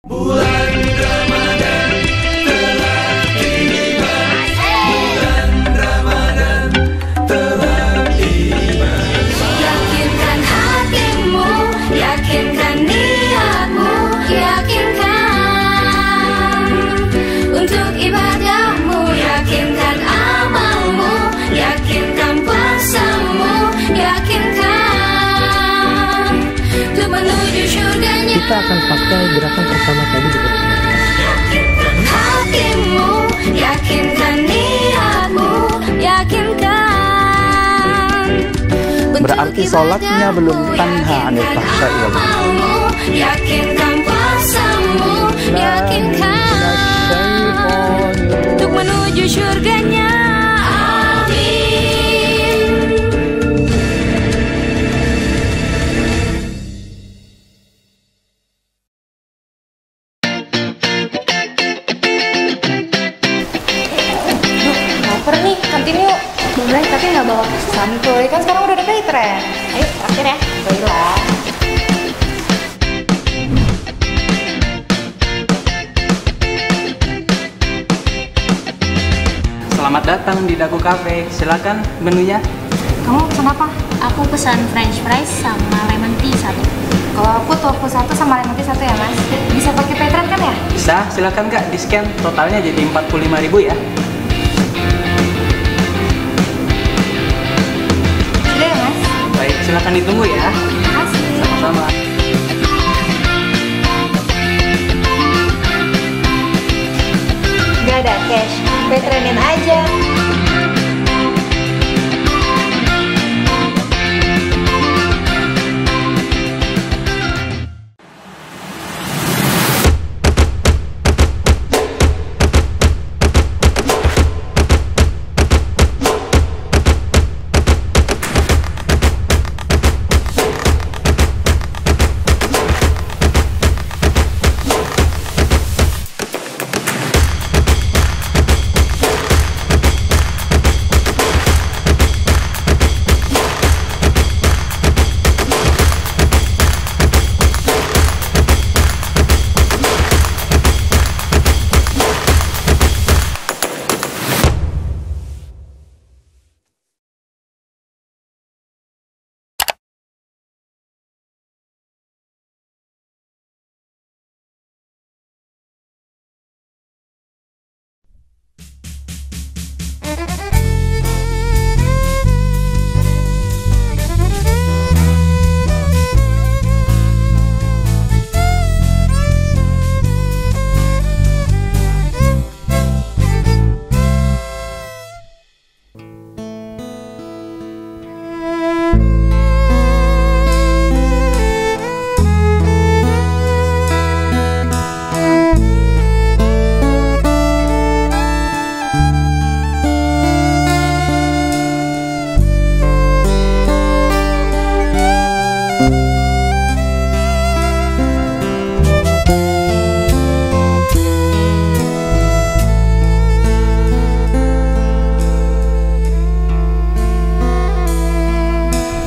Bulan Ramadan telah tiba. Bulan Ramadan telah tiba. Yakinkan hatimu, yakinkan niatmu, yakinkan untuk ibadahmu, yakinkan amalmu, yakinkan puasamu, yakinkan untuk menuju syurganya. Kita akan pakai gerakan pertama tadi juga. Yakinkan hatimu, yakinkan niatmu, yakinkan Berarti sholatnya belum tanha anil fahsya'i wal munkar. amalmu, yakinkan puasamu, yakinkan untuk menuju syurganya. Amin. Lapar nih, kantin yuk. Boleh, tapi nggak bawa santuy. Kan sekarang udah ada Paytrend. Ayo, traktir ya. Baiklah. Selamat datang di Dago Cafe. Silakan menunya. Kamu pesan apa? Aku pesan french fries sama lemon tea satu. Kalau aku tofu satu sama lemon tea satu ya, Mas. Bisa pakai Paytrend kan ya? Bisa, silakan Kak, di-scan. Totalnya jadi 45.000 ya. Sudah ya, Mas? Baik, silakan ditunggu ya. Makasih. Sama-sama. Nggak ada cash. Paytrendin aja.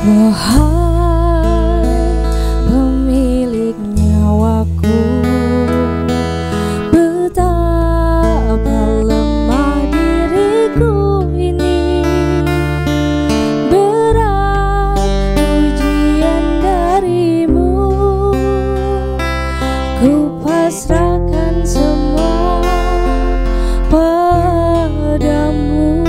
Wahai pemilik nyawaku, betapa lemah diriku ini. Berat ujian darimu, ku pasrahkan semua padamu.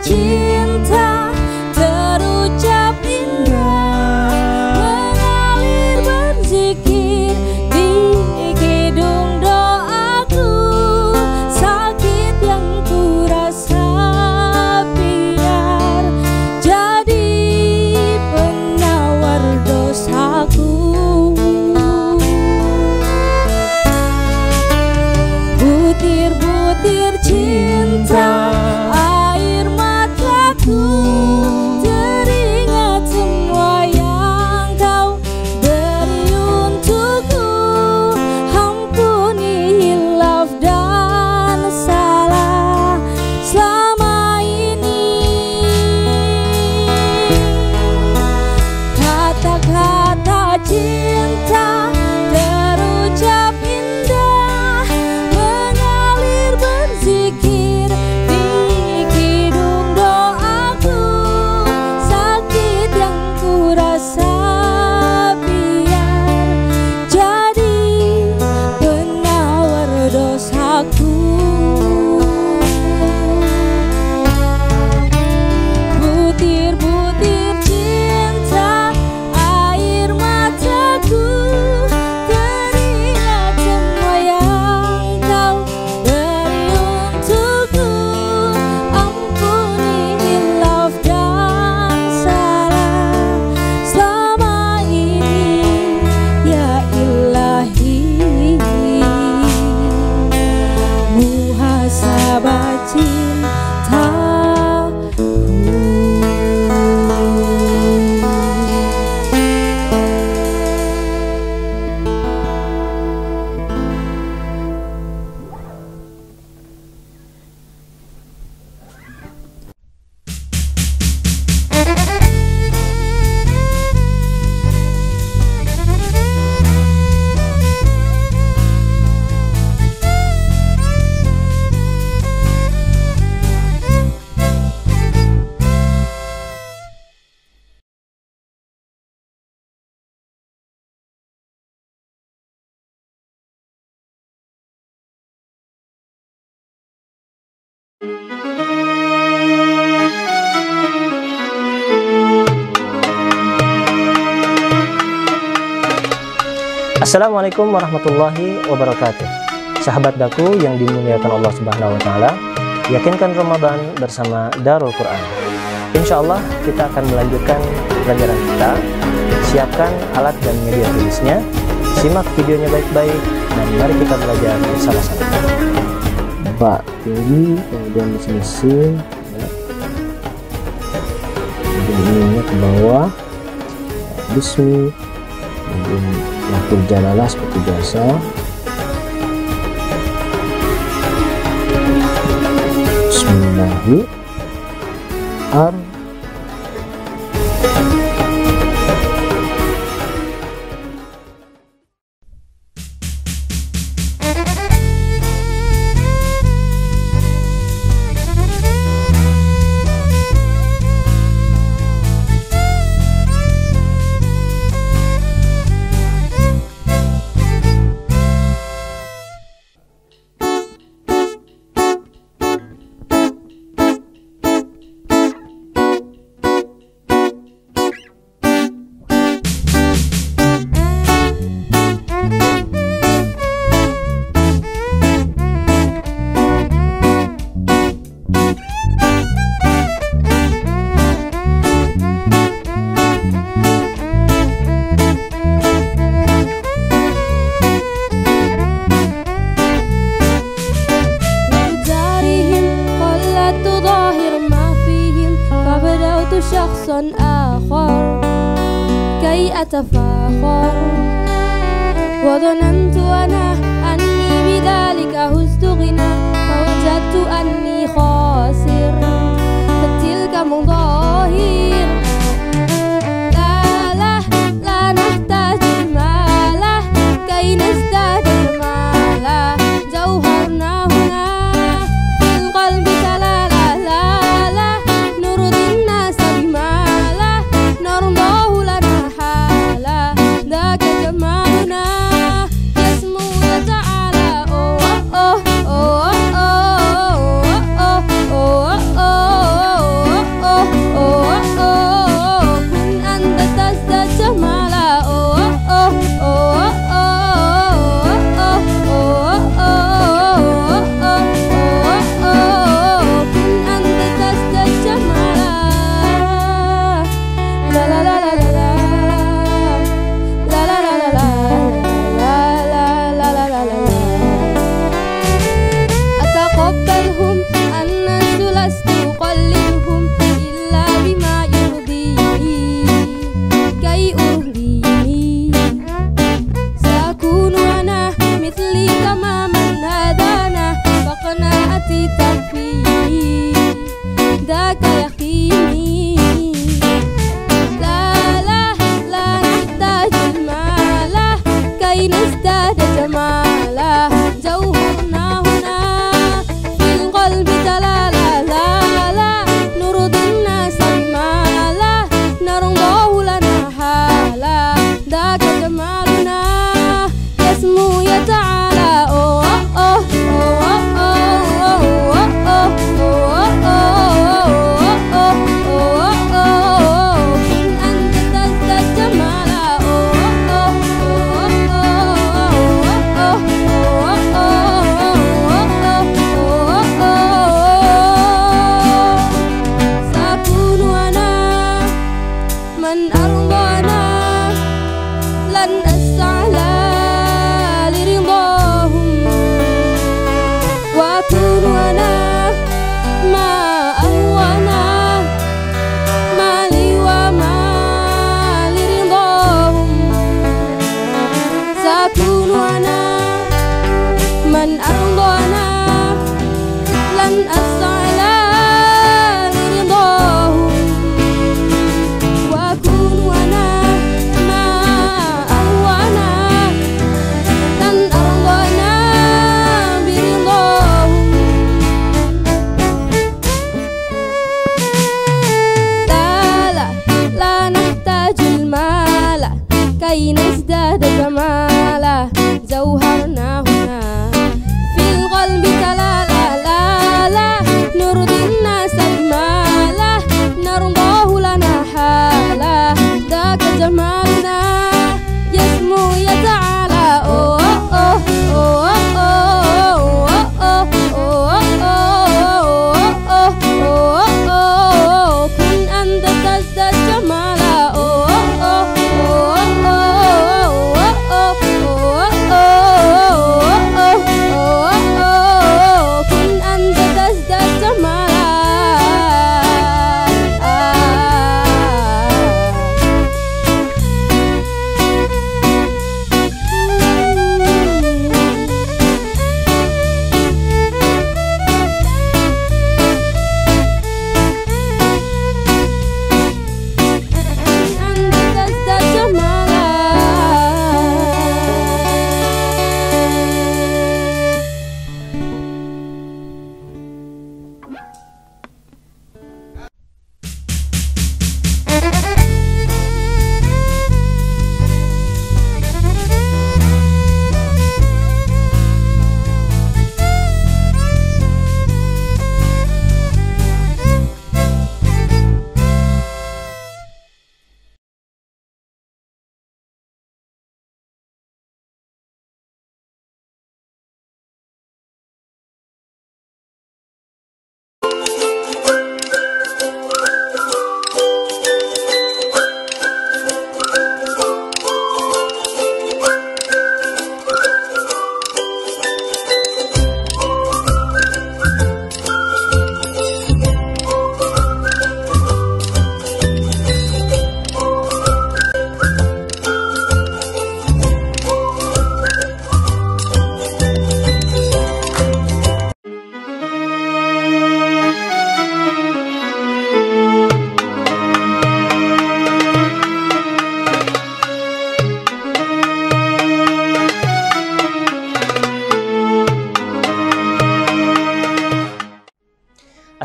cinta terucap indah, mengalir berzikir di kidung doaku. Sakit yang ku rasa biar jadi penawar dosaku. Butir-butir cinta, air mataku, teringat semua yang kau beri untukku. Ampuni hilaf dan salah selama ini. Kata-kata cinta terucap indah, mengalir berzikir di kidung doaku. Sakit yang ku rasa biar jadi penawar dosaku. Butir-butir cinta, air mataku, teringat semua yang kau beri untukku. Ampuni hilaf dan salah selama ini, ya ilahi. Muhasabah cintaku. Assalamualaikum warahmatullahi wabarakatuh. Sahabat daku yang dimuliakan Allah Subhanahu wa taala, yakinkan Ramadan bersama Darul Quran. Insya Allah kita akan melanjutkan pelajaran kita. Siapkan alat dan media tulisnya, simak videonya baik-baik, dan mari kita belajar bersama-sama. Ba tinggi, kemudian mesin, kemudian ininya ke bawah, bismi, kemudian laful jalalah seperti biasa. Bismillahirrahmanirrahim. شخص آخر كي أتفاخر وظننت أنا أني بذلك هزت غنى فوجدت أني خاسر فتلك مظاهر لا نحتاج المال كي نزداد جمالا جوهرنا هنا في القلب لا نرضي الناس بما لا نرضاه لنا حالا ذاك جمالنا يسمو وتعالى oh oh oh oh oh oh oh oh كي نزداد جمالا جوهرنا هنا في القلب تلالا لا لا نرضي الناس بما لا نرضاه لنا حالا ذاك جمالنا يسمو يتعالى كي نزداد جمالا جوهرنا هنا في القلب تلالا لا لا نرضي الناس بما لا نرضاه لنا حالا ذاك جمالنا يسمو يتعالى كن أنت تزداد جمالا كن أنت تزداد جمالا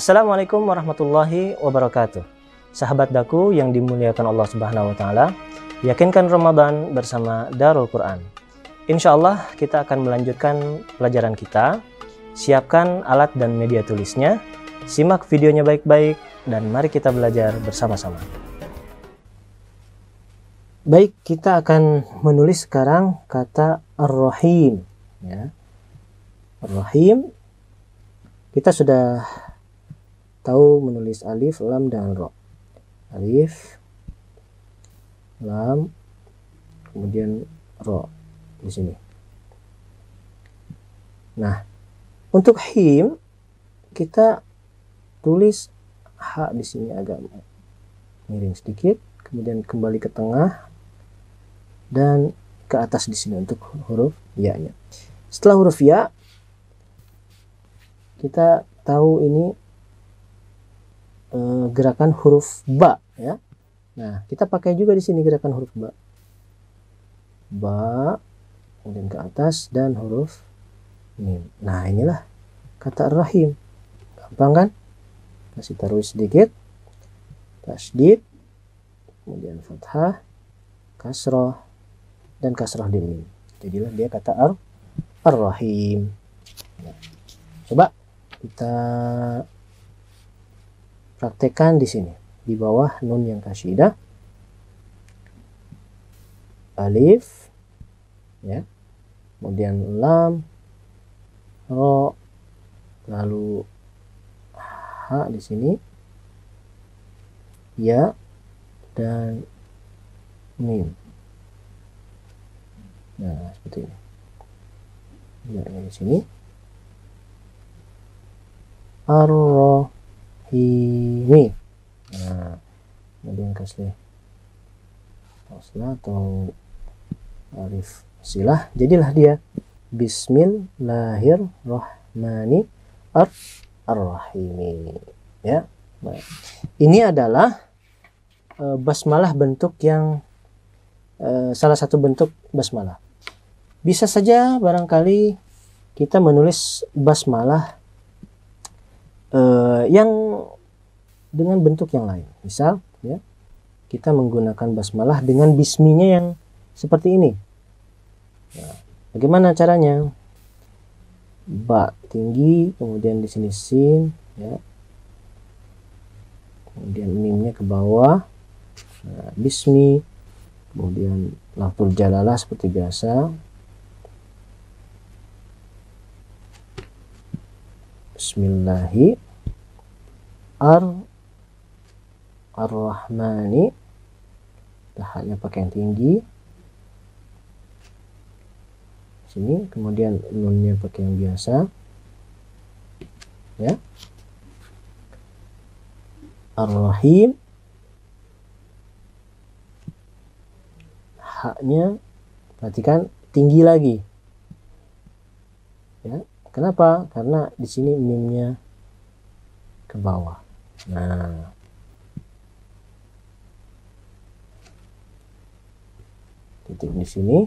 Assalamualaikum warahmatullahi wabarakatuh. Sahabat daku yang dimuliakan Allah Subhanahu wa taala, yakinkan Ramadan bersama Darul Quran. Insya Allah kita akan melanjutkan pelajaran kita. Siapkan alat dan media tulisnya, simak videonya baik-baik, dan mari kita belajar bersama-sama. Baik, kita akan menulis sekarang kata Ar-Rahim. Ya. Ar-Rahim, kita sudah tahu menulis alif, lam, dan ro. Alif, lam, kemudian ro di sini. Nah, untuk him kita tulis ha di sini agak miring sedikit, kemudian kembali ke tengah dan ke atas di sini untuk huruf ya-nya. Setelah huruf ya, kita tahu ini gerakan huruf ba, ya. Nah, kita pakai juga di sini gerakan huruf ba. Ba, kemudian ke atas, dan huruf mim. Nah, inilah kata ar-rahim. Gampang kan? Kasih taruh sedikit, tasydid, kemudian fathah, kasroh, dan kasroh di mim. Jadilah dia kata ar-rahim. Nah, coba kita praktekkan di sini, di bawah nun yang kasyidah, alif, ya, kemudian lam, ro, lalu ha di sini, ya, dan mim. Nah, seperti ini. Ya, di sini. Ar-rahimi. Nah, kemudian kasih waslah atau alif silah, jadilah dia Bismillahirrahmanirrahim. Ya. Nah, ini adalah basmalah bentuk yang salah satu bentuk basmalah. Bisa saja barangkali kita menulis basmalah yang dengan bentuk yang lain. Misal, ya, kita menggunakan basmalah dengan bisminya yang seperti ini. Nah, bagaimana caranya? Ba tinggi, kemudian di sini sin, ya. Kemudian mimnya ke bawah. Nah, bismi, kemudian lafzul jalalah seperti biasa. Bismillahi ar-rahmani, lahnya pakai yang tinggi sini, kemudian nunnya pakai yang biasa, ya. Ar-rahim, haknya perhatikan tinggi lagi, ya. Kenapa? Karena di sini mimnya ke bawah. Nah, titik di sini,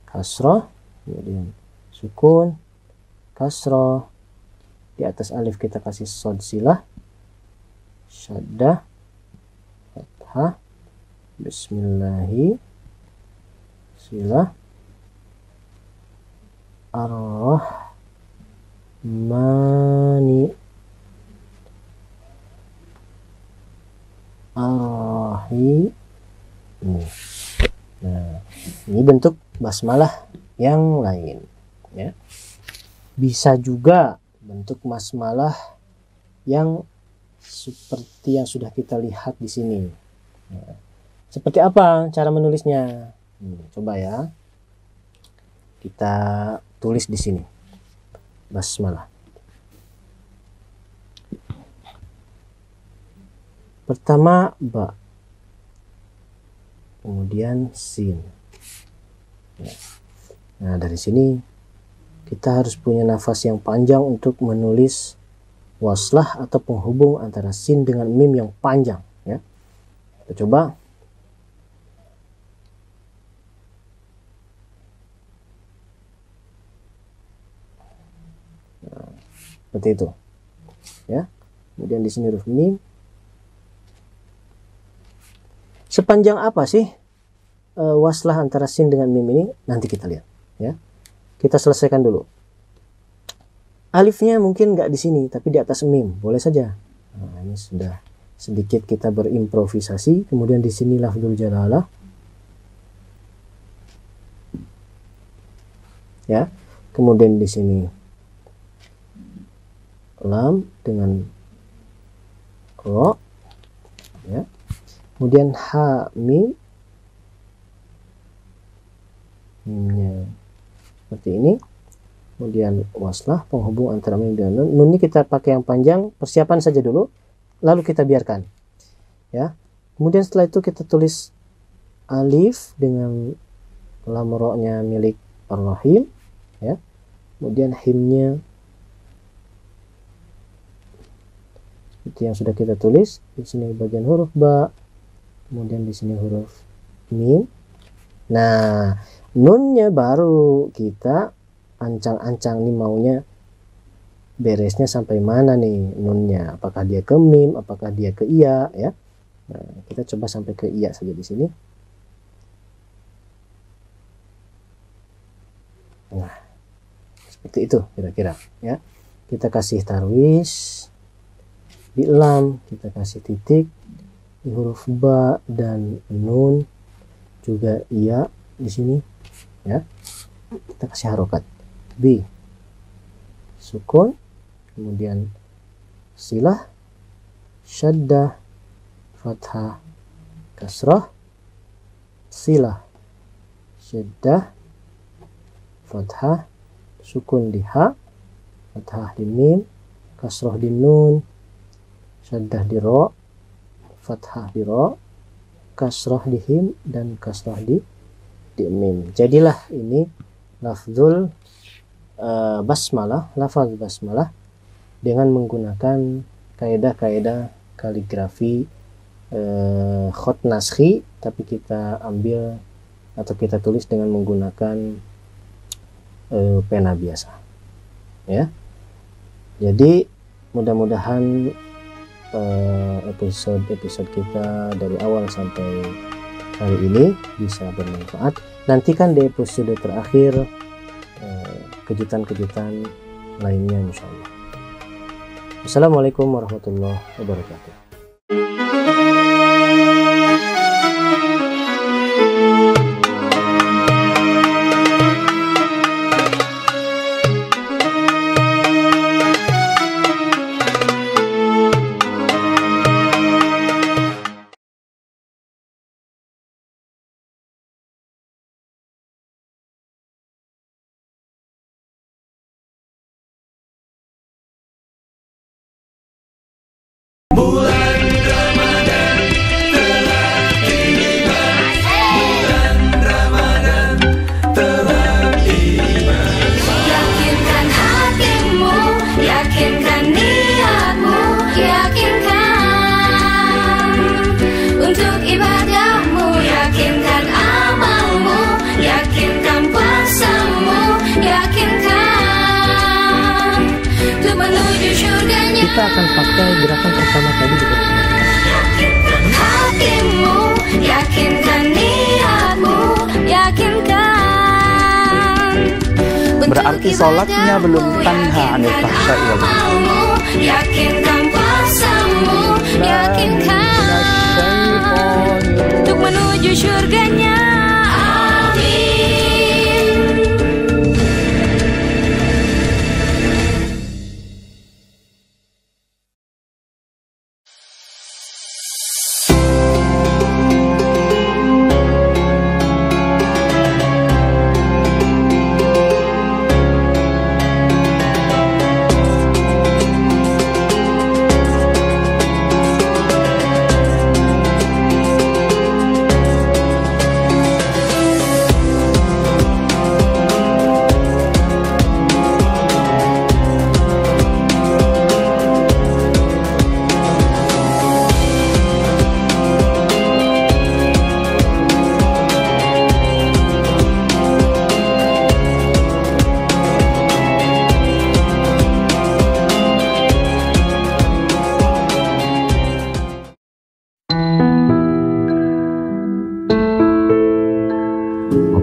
kasroh, kemudian sukun, kasroh, di atas alif kita kasih shad silah, syaddah, fathah, bismillahi, silah, ar-rahmani, ar-rahim. Nah, ini bentuk basmalah yang lain, ya. Bisa juga bentuk basmalah yang seperti yang sudah kita lihat di sini. Nah, seperti apa cara menulisnya? Coba ya, kita tulis di sini basmalah. Pertama ba, kemudian sin. Ya. Nah, dari sini kita harus punya nafas yang panjang untuk menulis waslah atau penghubung antara sin dengan mim yang panjang, ya. Kita coba. Nah, seperti itu, ya. Kemudian di sini huruf mim. Sepanjang apa sih waslah antara sin dengan mim ini? Nanti kita lihat, ya. Kita selesaikan dulu. Alifnya mungkin nggak di sini, tapi di atas mim, boleh saja. Nah, ini sudah sedikit kita berimprovisasi. Kemudian di sini lafzul jalalah, ya. Kemudian di sini lam dengan ro, ya. Kemudian ha mim, mimnya seperti ini. Kemudian waslah penghubung antara mim dan nun. Nun ini kita pakai yang panjang, persiapan saja dulu, lalu kita biarkan, ya. Kemudian setelah itu kita tulis alif dengan lam ro-nya milik ar-rahim, ya. Kemudian himnya itu yang sudah kita tulis. Di sini bagian huruf ba, kemudian di sini huruf mim. Nah, nunnya baru kita ancang-ancang nih maunya beresnya sampai mana nih nunnya, apakah dia ke mim, apakah dia ke iya ya. Nah, kita coba sampai ke iya saja di sini. Nah, seperti itu kira-kira ya. Kita kasih tarwis di lam, kita kasih titik di huruf ba dan nun, juga iya di sini ya. Kita kasih harokat bi, sukun, kemudian silah, syaddah, fathah, kasrah, silah, syaddah, fathah, sukun di ha, fathah di mim, kasrah di nun, syaddah di ro, fathah di ro, kasrah di him, dan kasrah di mim. Jadilah ini lafzul basmalah, lafaz basmalah dengan menggunakan kaidah-kaidah kaligrafi khot naskhi, tapi kita ambil atau kita tulis dengan menggunakan pena biasa ya. Jadi mudah-mudahan episode kita dari awal sampai hari ini bisa bermanfaat. Nantikan di episode terakhir kejutan-kejutan lainnya insyaallah. Assalamualaikum warahmatullahi wabarakatuh. Bulan Ramadan telah tiba. Bulan Ramadan telah tiba. Yakinkan hatimu, yakinkan niatmu, yakinkan untuk ibadahmu, yakinkan amalmu, yakinkan puasamu, yakinkan untuk menuju surganya. Kita akan pakai gerakan pertama tadi juga. Yakinkan hatimu, yakinkan niatmu, yakinkan Berarti sholatnya belum tanha anil fahsya'i wal munkar. amalmu, yakinkan puasamu, yakinkan untuk menuju surganya. Amin.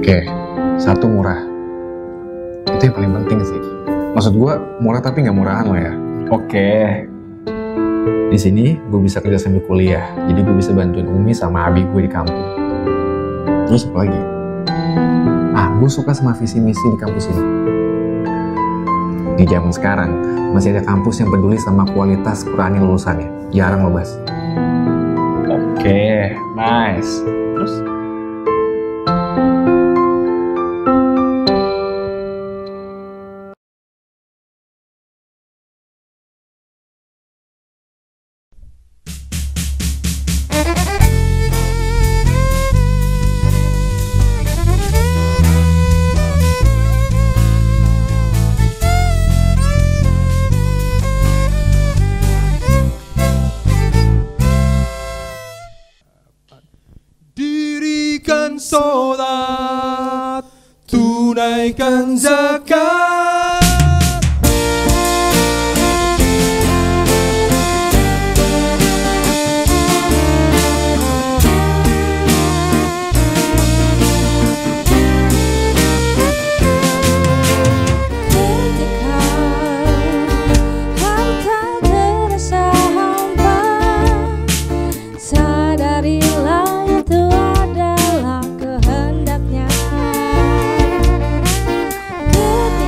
Oke, satu murah. Itu yang paling penting sih. Maksud gue murah tapi nggak murahan loh ya. Oke. Di sini gue bisa kerja sambil kuliah, jadi gue bisa bantuin Umi sama Abi gue di kampus. Terus apa lagi? Gue suka sama visi misi di kampus ini. Di zaman sekarang masih ada kampus yang peduli sama kualitas Qur'ani lulusannya. Jarang loh, Bas. Oke, nice. Terus? Diri tunaikan zakat. Ketika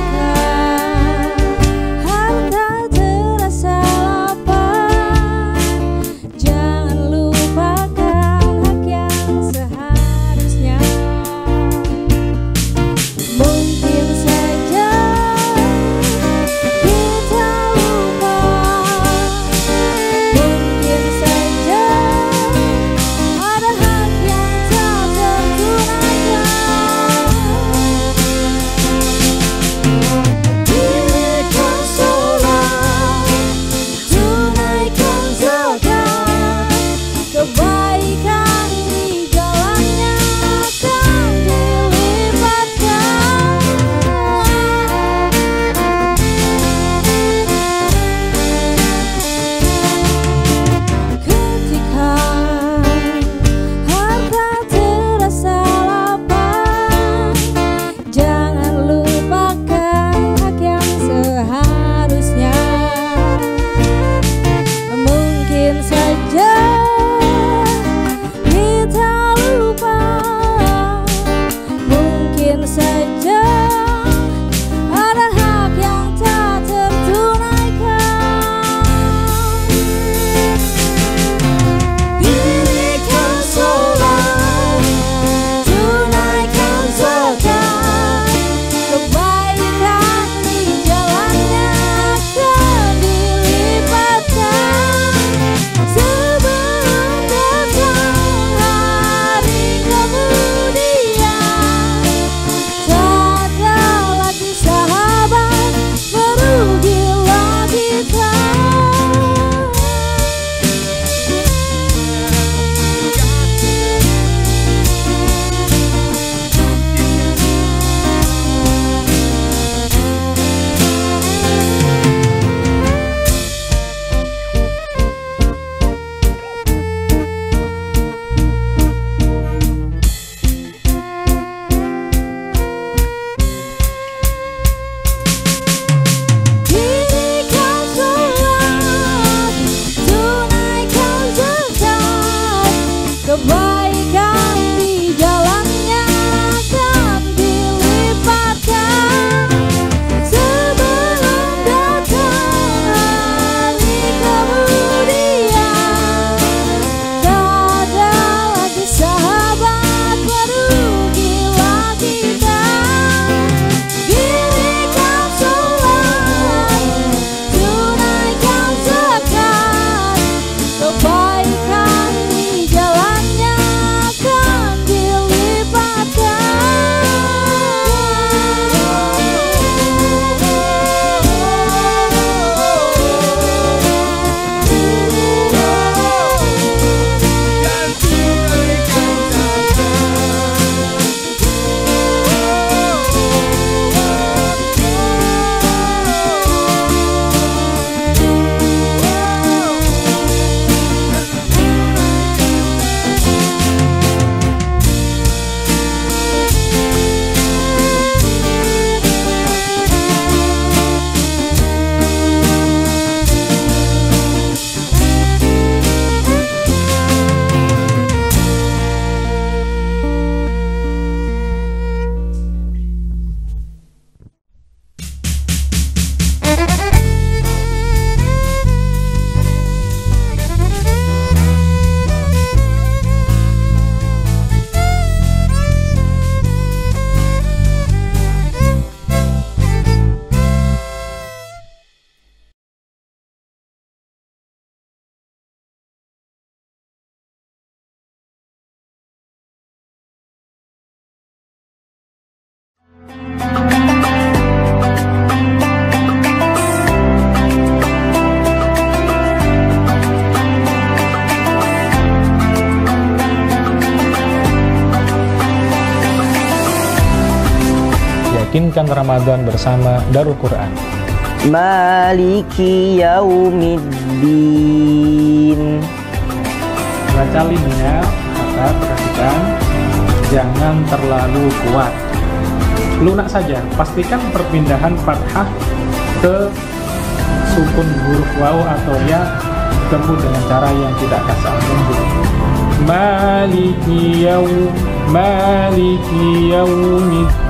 Yakinkan Ramadan bersama Darul Quran. Maliki yaumiddin. Baca limnya, kata perhatikan, jangan terlalu kuat. Lunak saja, pastikan perpindahan fathah ke sukun huruf waw atau ya tempuh dengan cara yang tidak kasar. Maliki yaumiddin.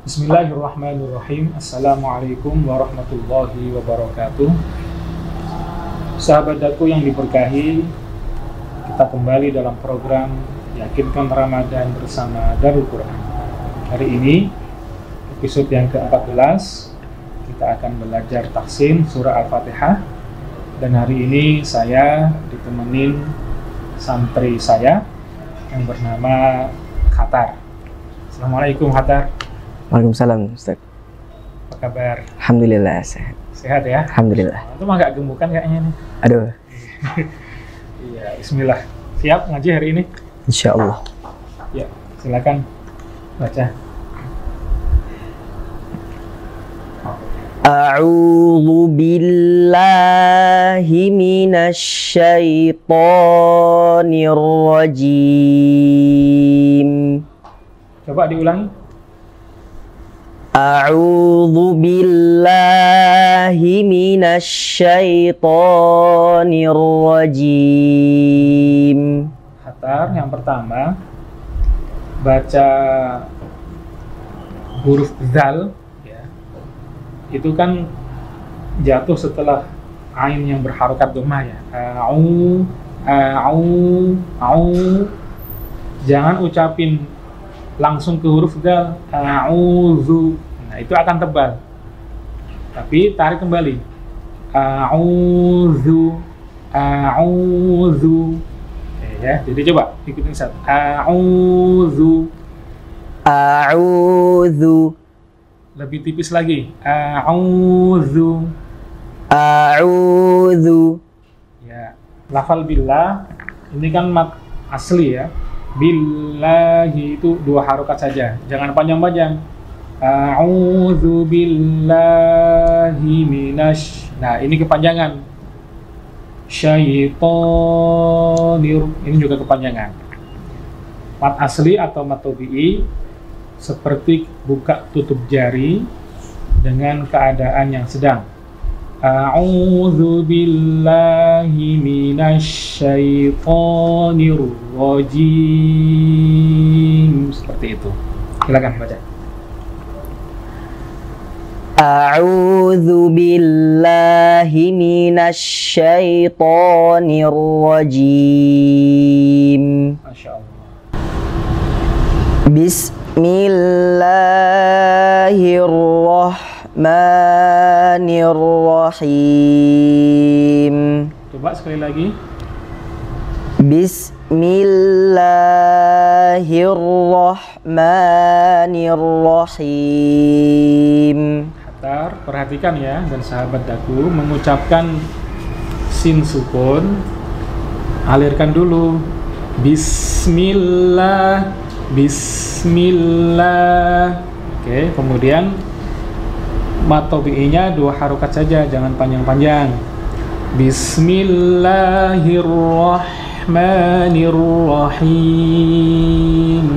Bismillahirrahmanirrahim. Assalamualaikum warahmatullahi wabarakatuh. Sahabat daku yang diberkahi, kita kembali dalam program Yakinkan Ramadan bersama Darul Quran. Hari ini episode yang ke-14, kita akan belajar tahsin surah Al-Fatihah. Dan hari ini saya ditemenin santri saya yang bernama Khatar. Assalamualaikum Khatar. Waalaikumsalam Ustaz. Apa kabar? Alhamdulillah sehat. Sehat ya? Alhamdulillah. Itu mah agak gemukan kayaknya nih. Aduh. Iya, bismillah. Siap ngaji hari ini? Insya Allah. Ya, silakan baca. A'udzu billahi minasy syaithanir rajim. Coba diulangi. A'udzu billahi minasy syaithanir rajim. Khatar, yang pertama baca huruf zal ya. Itu kan jatuh setelah ain yang berharokat dhammah ya. Au. Jangan ucapin langsung ke huruf dal, a'udzu. Nah, itu akan tebal. Tapi tarik kembali. A'udzu. Ya, jadi coba ikutin satu. A'udzu. Lebih tipis lagi. A'udzu. Ya, lafal billah ini kan mat asli ya. Billahi itu 2 harokat saja, jangan panjang-panjang. A'udzu billahi minasy. Nah, ini kepanjangan. Syaitonir, ini juga kepanjangan. Mat asli atau mat tabi'i seperti buka tutup jari dengan keadaan yang sedang. A'udzu billahi minasy syaithanir rajim. Seperti itu. Silakan baca. A'udzu billahi minasy syaithanir rajim. Masyaallah. Bismillahirrahmanirrahim. Coba sekali lagi. Bismillahirrahmanirrahim. Perhatikan ya, dan sahabat daku mengucapkan sin sukun Alirkan dulu. Bismillah, Bismillah. Oke, kemudian mat tabi'inya 2 harokat saja, jangan panjang-panjang. Bismillahirrahmanirrahim.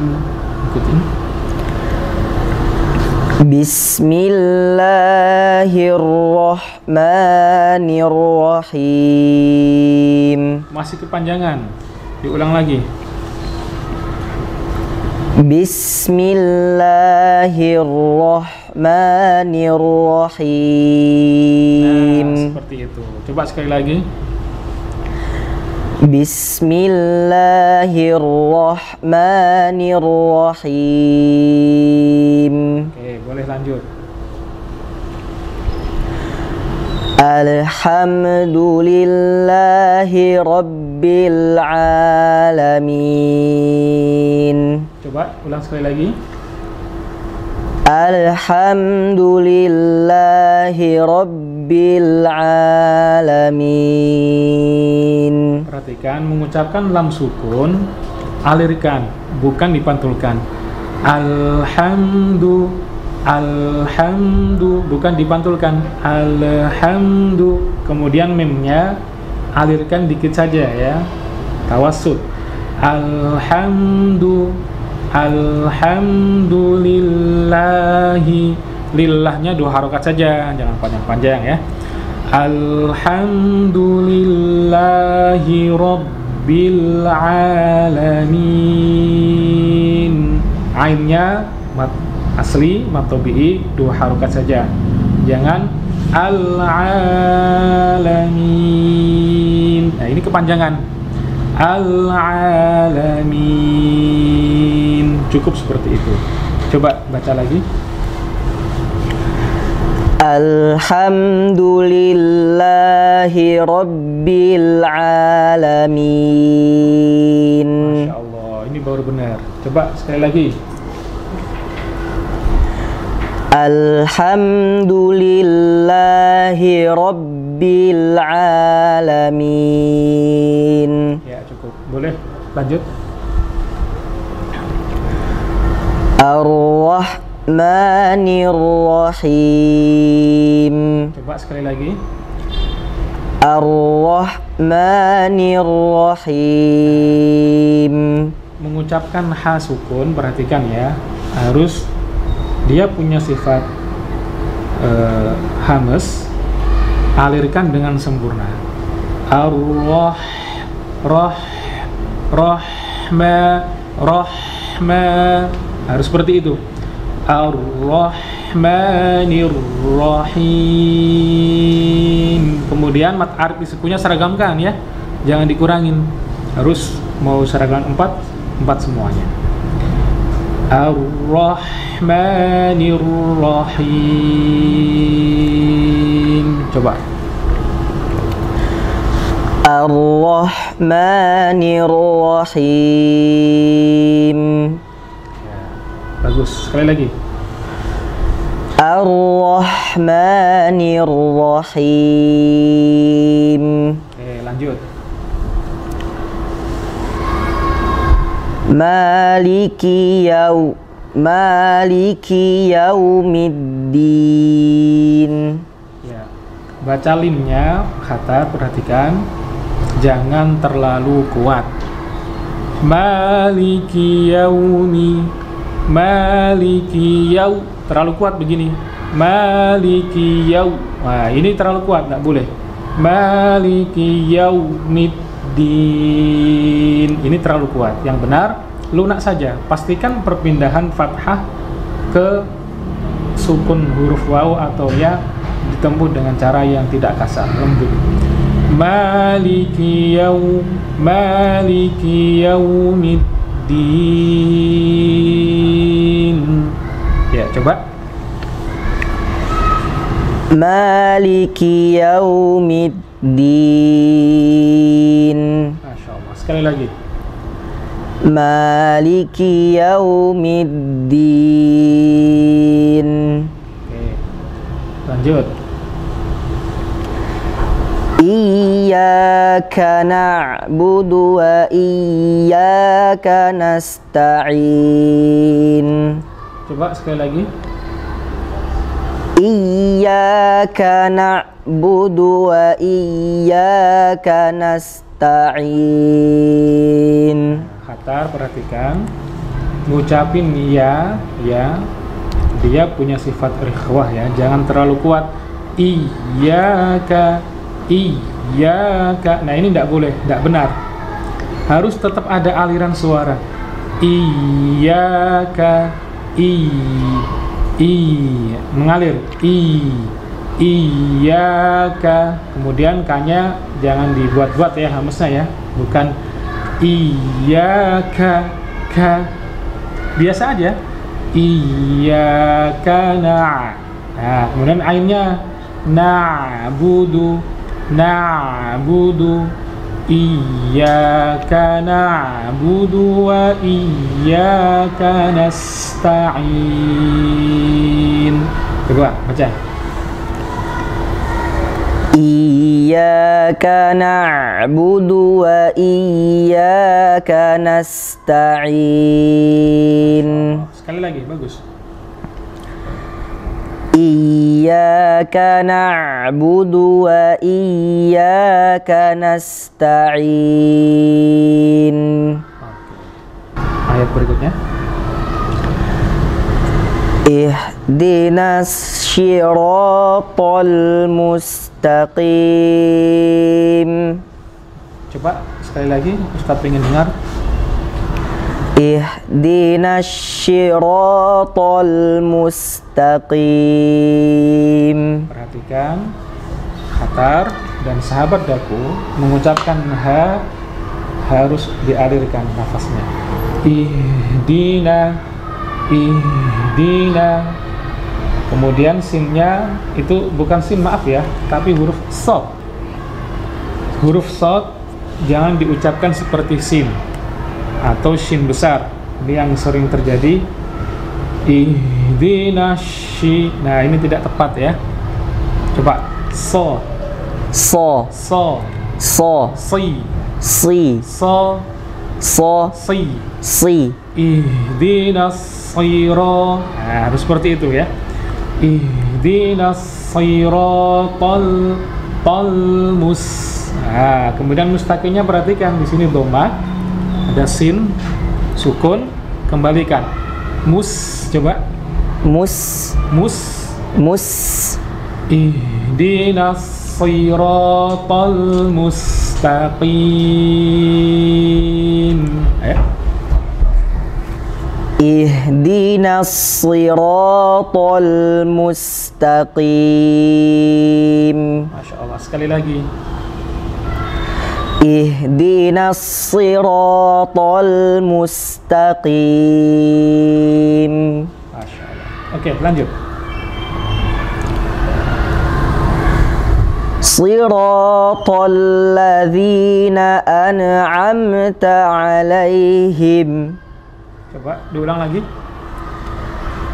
Ikutin. Bismillahirrahmanirrahim. Masih kepanjangan. Diulang lagi. Bismillahirrahmanirrahim. Nah, seperti itu. Coba sekali lagi. Bismillahirrahmanirrahim. Oke, boleh lanjut. Alhamdulillahi Rabbil Alamin. Coba ulang sekali lagi. Alhamdulillahi Rabbil Alamin. Perhatikan, mengucapkan lam sukun, alirkan, bukan dipantulkan. Alhamdu, bukan dipantulkan. Alhamdu. Kemudian memnya alirkan dikit saja ya. Tawassut. Alhamdulillahi. Lillahnya 2 harokat saja, jangan panjang-panjang ya. Alhamdulillahi Rabbil Alamin. Ainnya mat asli, mat tabi'i 2 harokat saja, jangan al-alamin. Nah, ini kepanjangan. Al-alamin. Cukup seperti itu. Coba baca lagi. Alhamdulillahi Rabbil Alamin. Masya Allah, ini baru benar. Coba sekali lagi. Alhamdulillahi Rabbil Alamin. Ya, cukup. Boleh lanjut. Ar-Rahmanir-Rahim. Coba sekali lagi. Ar-Rahmanir-Rahim. Mengucapkan ha sukun, perhatikan ya, harus dia punya sifat hamas, alirkan dengan sempurna. Rahma, harus seperti itu. Ar-Rahmanir-Rahim. Kemudian mat arti sukunya seragamkan ya, jangan dikurangin, harus mau seragam 4 semuanya. Ar-Rahmanir-Rahim. Coba. Ar-Rahmanir-Rahim. Ya, bagus. Sekali lagi. Ar-Rahmanir-Rahim. Oke, lanjut. Maliki yaumiddin. Ya, baca limnya kata, perhatikan, jangan terlalu kuat. Maliki terlalu kuat begini. Maliki yau. Nah, ini terlalu kuat, nggak boleh. Maliki yaumiddin. Ini terlalu kuat. Yang benar lunak saja. Pastikan perpindahan fathah ke sukun huruf waw atau ya ditempuh dengan cara yang tidak kasar, lembut. Maliki yaumiddin. Ya, coba. Maliki yaumiddin. Masya Allah. Sekali lagi. Maliki yaumiddin. Oke, lanjut. Iyyaka na'budu wa iyyaka nasta'in. Coba sekali lagi. Iyyaka na'budu wa iyyaka nasta'in. Khatar, perhatikan. Ngucapin ya, dia punya sifat ikhwah ya, jangan terlalu kuat. Iyyaka, iyyaka. Nah ini tidak boleh, tidak benar. Harus tetap ada aliran suara. Iyyaka, mengalir. Iyyaka. Kemudian kanya jangan dibuat-buat ya, hamesnya ya, bukan iyyaka, ka. Biasa aja. Iyyaka na'. Nah, kemudian ainnya na'budu, na'budu. Iyyaka na'budu wa iyyaka nasta'in. Coba baca. Iyyaka na'budu wa iyyaka nasta'in. Sekali lagi, bagus. Iyyaka na'budu wa iyyaka nasta'in. Ayat berikutnya. Ihdinas shiratal mustaqim. Coba sekali lagi, Ustaz ingin dengar. Ihdinas shiratal mustaqim. Perhatikan, Khatar dan sahabat daku mengucapkan ha harus dialirkan nafasnya. Ihdina, ihdina. Kemudian sinnya itu bukan sin, maaf ya, tapi huruf shad. Huruf shad jangan diucapkan seperti sin atau shin besar. Ini yang sering terjadi. Ihdinashi. Nah, ini tidak tepat ya. Coba so, So, so, so, si, si, so, so, si. si. Ihdinas sira. Nah, harus seperti itu ya. Ihdinas siratal mus. Nah, kemudian mustaqimnya perhatikan di sini dhamma, ada sin, sukun, kembalikan. Mus, coba. Mus, Mus. mus. Ihdinas siratal mustaqim. Ayo. Ihdinas shiratal mustaqim. Masya Allah, sekali lagi. Ihdinas shiratal mustaqim. Masya Allah. Oke, lanjut. Shiratal ladzina an'amta 'alaihim. Coba diulang lagi.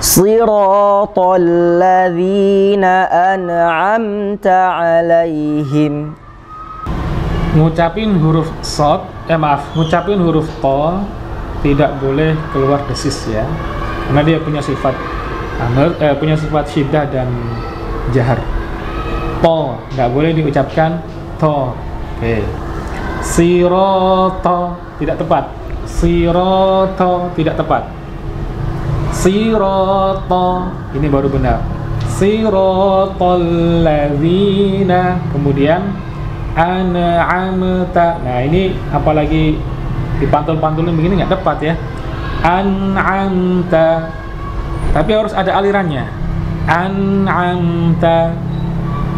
Shiratal ladzina an'amta 'alaihim. Ngucapin huruf shad, ngucapin huruf to tidak boleh keluar desis ya, karena dia punya sifat punya sifat syiddah dan jahar. To nggak boleh diucapkan to. Oke. Sirata tidak tepat. Sirata tidak tepat. Sirata ini baru benar. Siratal ladzina, kemudian an'amta. Nah ini apalagi dipantul-pantulin begini nggak tepat ya. An'amta, tapi harus ada alirannya. An'amta.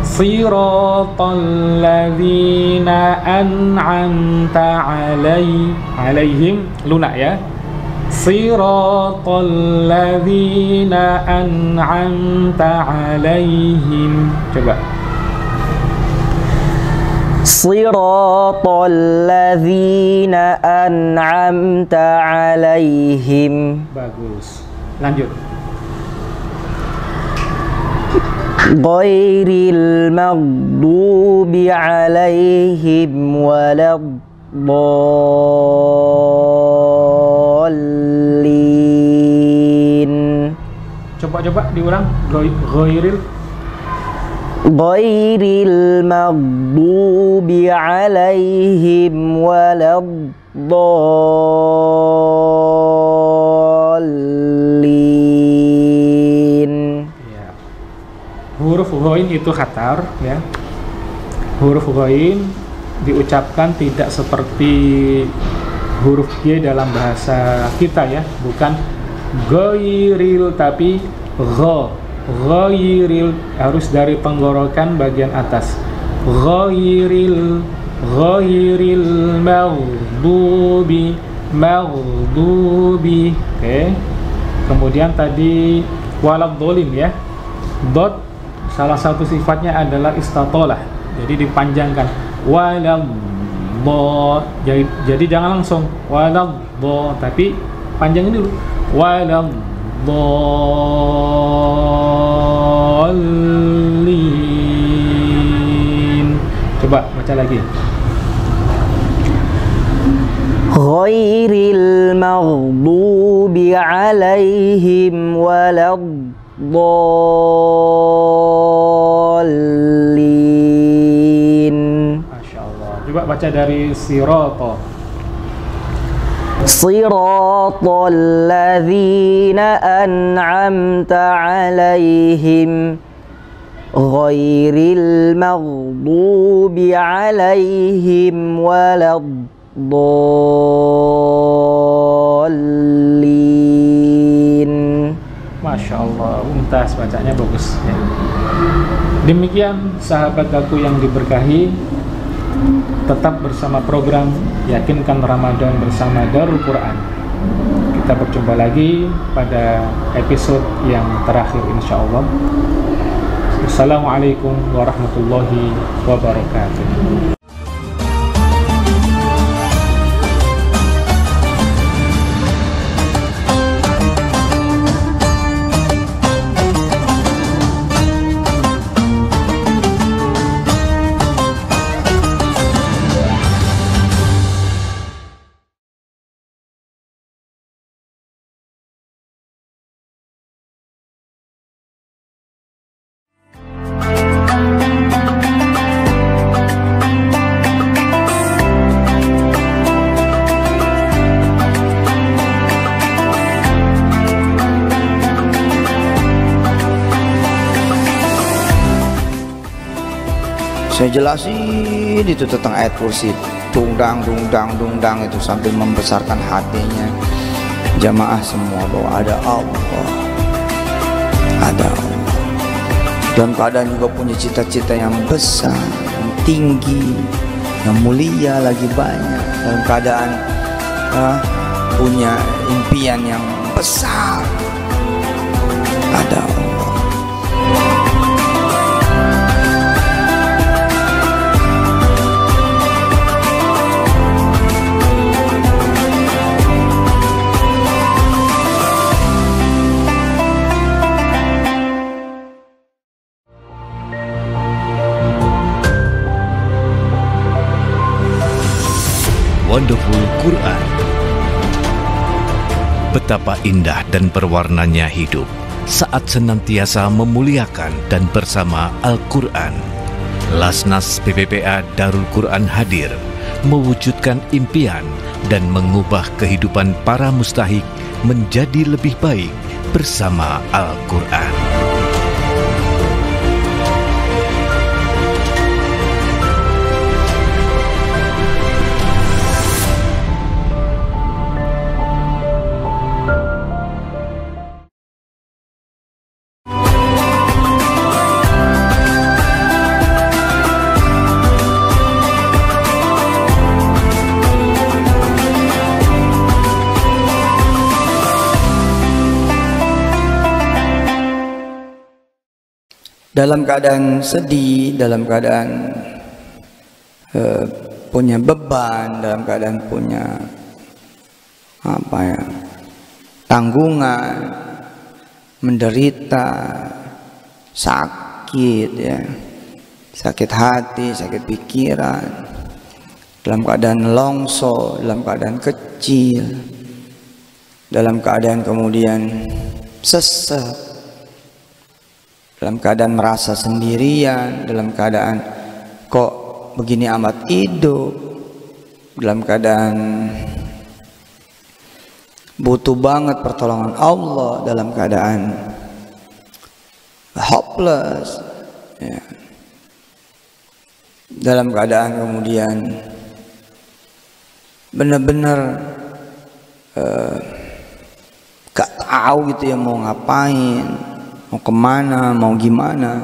Siratal ladzina an'amta alaihim, lunak ya. Siratal ladzina an'amta alaihim. Coba. Siratal ladzina an'amta alaihim. Bagus. Lanjut. ghairil maghdubi alaihim waladdallin. Coba diulang. Ghairil maghdubi alaihim waladdallin. Ya. Huruf ghain itu khatar, ya. Huruf ghain diucapkan tidak seperti huruf G dalam bahasa kita, ya. Bukan ghairil tapi ghairil, harus dari penggorokan bagian atas. Ghairil maghdubi. Oke. Kemudian tadi waladdallin, ya. Dot salah satu sifatnya adalah istatolah, jadi dipanjangkan. Jadi jangan langsung tapi panjangin dulu. Waladdallin. Coba baca lagi. Ghairil maghdubi alaihim waladdallin. Masya Allah. Coba baca dari sirata. Siratal ladzina an'amta alaihim ghairil maghdubi alaihim waladdallin. Masya Allah, mumtaz, bacanya bagus, ya. Demikian sahabat aku yang diberkahi, tetap bersama program Yakinkan Ramadan bersama Darul Quran. Kita berjumpa lagi pada episode yang terakhir insya Allah. Assalamualaikum warahmatullahi wabarakatuh. Saya jelasin itu tentang ayat kursi, dungdang itu sampai membesarkan hatinya jamaah semua bahwa ada Allah, dalam keadaan juga punya cita-cita yang besar, yang tinggi, yang mulia lagi banyak, dalam keadaan punya impian yang besar, ada Allah. Wonderful Quran. Betapa indah dan berwarnanya hidup saat senantiasa memuliakan dan bersama Al-Quran. Lasnas PPPA Darul Quran hadir mewujudkan impian dan mengubah kehidupan para mustahik menjadi lebih baik bersama Al-Quran. Dalam keadaan sedih, dalam keadaan punya beban, dalam keadaan punya tanggungan, menderita, sakit, sakit ya, sakit hati, sakit pikiran, dalam keadaan longso, dalam keadaan kecil, dalam keadaan kemudian sesek, dalam keadaan merasa sendirian, dalam keadaan kok begini amat hidup, dalam keadaan butuh banget pertolongan Allah, dalam keadaan hopeless ya. Dalam keadaan kemudian benar-benar gak tahu gitu ya mau ngapain, mau kemana, mau gimana,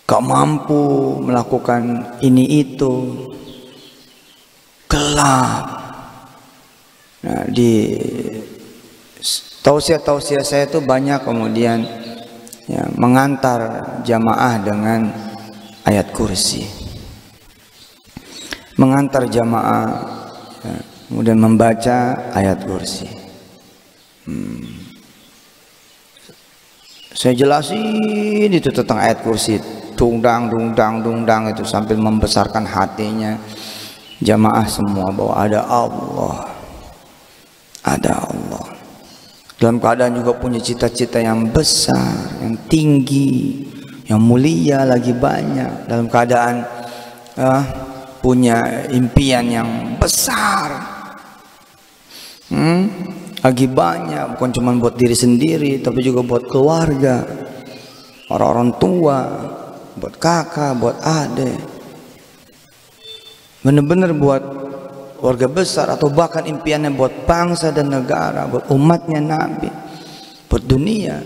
gak mampu melakukan ini itu, gelap. Nah, di tausiah-tausiah saya itu banyak kemudian ya, mengantar jamaah dengan ayat kursi, mengantar jamaah ya, kemudian membaca ayat kursi. Saya jelasin itu tentang ayat kursi, dungdang itu sambil membesarkan hatinya jamaah semua bahwa ada Allah, ada Allah. Dalam keadaan juga punya cita-cita yang besar, yang tinggi, yang mulia lagi banyak. Dalam keadaan punya impian yang besar, lagi banyak, bukan cuma buat diri sendiri, tapi juga buat keluarga, orang-orang tua, buat kakak, buat adik, benar-benar buat warga besar, atau bahkan impiannya buat bangsa dan negara, buat umatnya Nabi, buat dunia.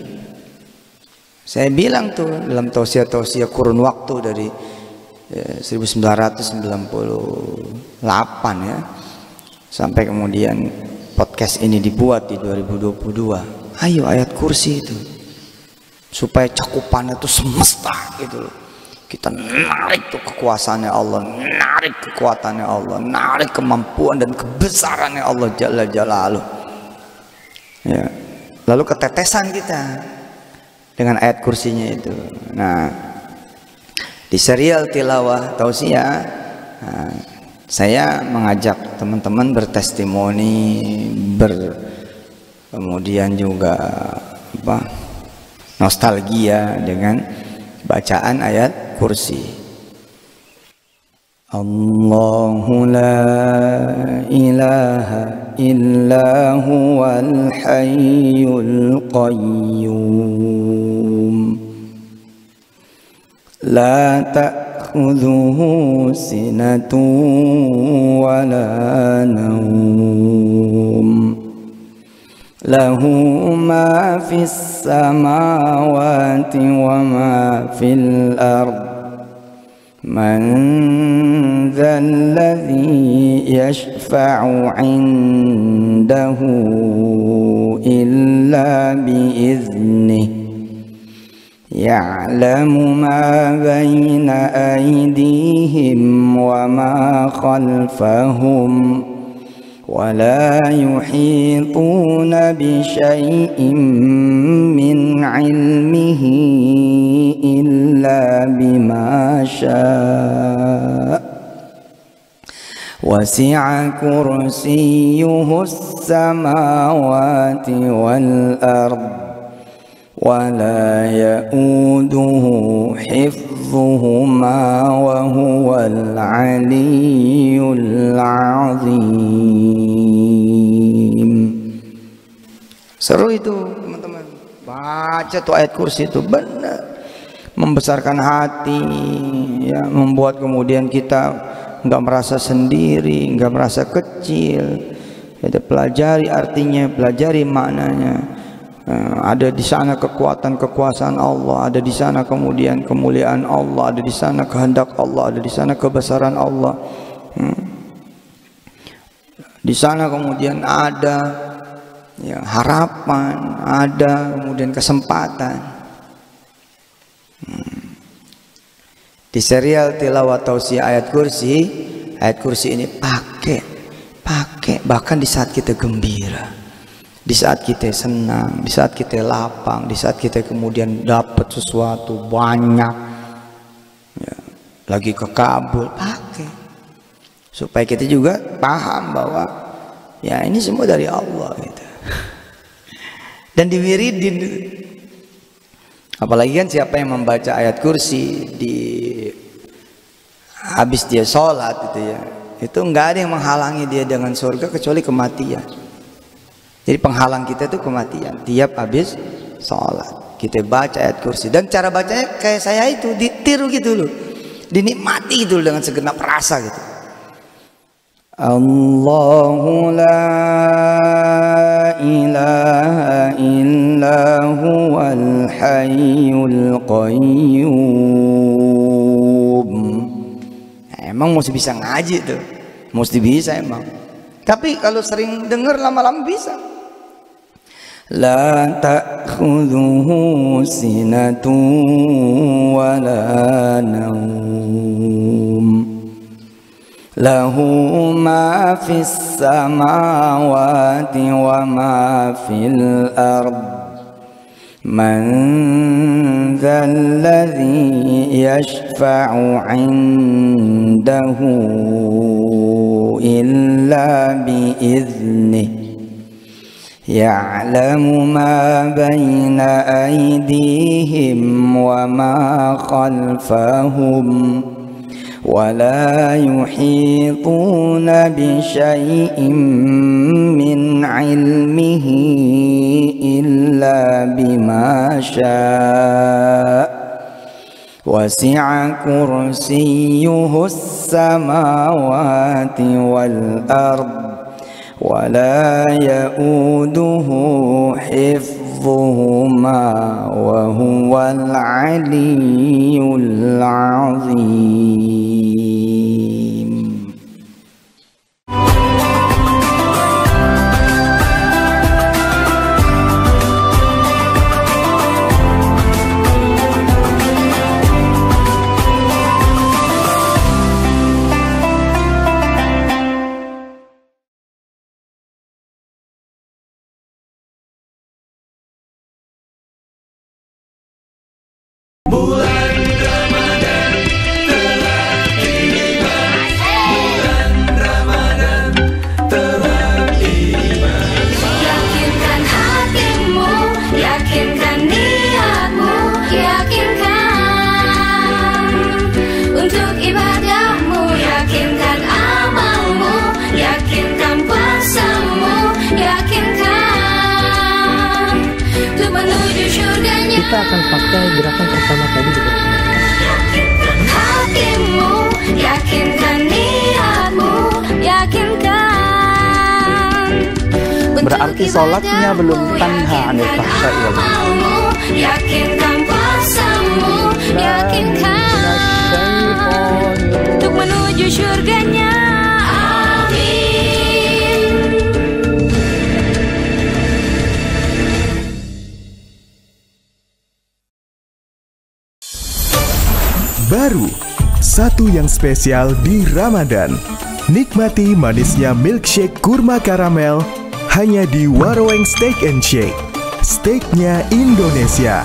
Saya bilang tuh dalam tausiah-tausiah kurun waktu dari 1998 ya, sampai kemudian podcast ini dibuat di 2022. Ayo ayat kursi itu, supaya cakupannya tuh semesta gitu loh. Kita narik tuh kekuasaannya Allah, narik kekuatannya Allah, narik kemampuan dan kebesarannya Allah Jalla Jalaluh ya. Lalu ketetesan kita dengan ayat kursinya itu. Nah, di serial tilawah tausiah, saya mengajak teman-teman bertestimoni, kemudian juga nostalgia dengan bacaan ayat kursi. Allahu la ilaha illa huwal hayyul qayyum la ta'khudhuhu sinatun wa la nawm lahu ma fis samawati wa ma fil ard man dhal ladzi yashfa'u 'indahu illa bi idhnihi ya'lamu ma bayna aydihim wa ma khalfahum ولا يحيطون بشيء من علمه إلا بما شاء وسع كرسيه السماوات والأرض ولا يؤوده حفظهما وهو العلي العظيم. Seru itu teman-teman, baca tuh ayat kursi itu, benar membesarkan hati ya, membuat kemudian kita nggak merasa sendiri, nggak merasa kecil. Kita pelajari artinya, pelajari maknanya. Ada di sana kekuatan kekuasaan Allah, ada di sana kemudian kemuliaan Allah, ada di sana kehendak Allah, ada di sana kebesaran Allah. Di sana kemudian ada ya, harapan, ada kemudian kesempatan. Di serial tilawah tausiah ayat kursi ini pakai bahkan di saat kita gembira, Di saat kita senang, di saat kita lapang, di saat kita kemudian dapat sesuatu banyak, ya, lagi kekabul, pakai supaya kita juga paham bahwa ya ini semua dari Allah gitu. Dan diwiridin. Apalagi kan siapa yang membaca ayat kursi di habis dia sholat gitu ya, itu nggak ada yang menghalangi dia dengan surga kecuali kematian. Jadi penghalang kita itu kematian. Tiap habis sholat kita baca ayat kursi, dan cara bacanya kayak saya itu, ditiru gitu loh, dinikmati gitu loh, dengan segenap rasa gitu. Allahu la ilaha illa huwal hayyul qayyum. Emang mesti bisa ngaji tuh, mesti bisa emang. Tapi kalau sering dengar lama-lama bisa. La ta'khudhuhu sinatun wa la naum. Lahu ma fis samawati wa ma fil ard. Man dhal ladzi yashfa'u 'indahu illa bi'iznih. Ya'lamu ma baina aydihim wa ma khalfahum wa la yuhituna bi syai'in min 'ilmihi illa bima syaa'. Wasi'a kursiyyuhus samawati wal ard wa la ya'uduhu hifdhuhuma wa huwal 'aliyyul 'azim. Bulan Ramadan telah tiba. Bulan Ramadan telah tiba. Yakinkan hatimu, yakinkan niatmu, yakinkan untuk ibadahmu, yakinkan amalmu, yakinkan puasamu, yakinkan untuk menuju surganya. Kita akan pakai gerakan pertama tadi di Yakinkan hatimu, yakinkan niatmu, yakinkan Berarti sholatnya belum tanha anil fahsya'i wal munkar. Yakinkan puasamu, yakinkan untuk menuju surganya. Amin. Baru, satu yang spesial di Ramadan. Nikmati manisnya milkshake kurma karamel hanya di Waroweng Steak and Shake. Steaknya Indonesia.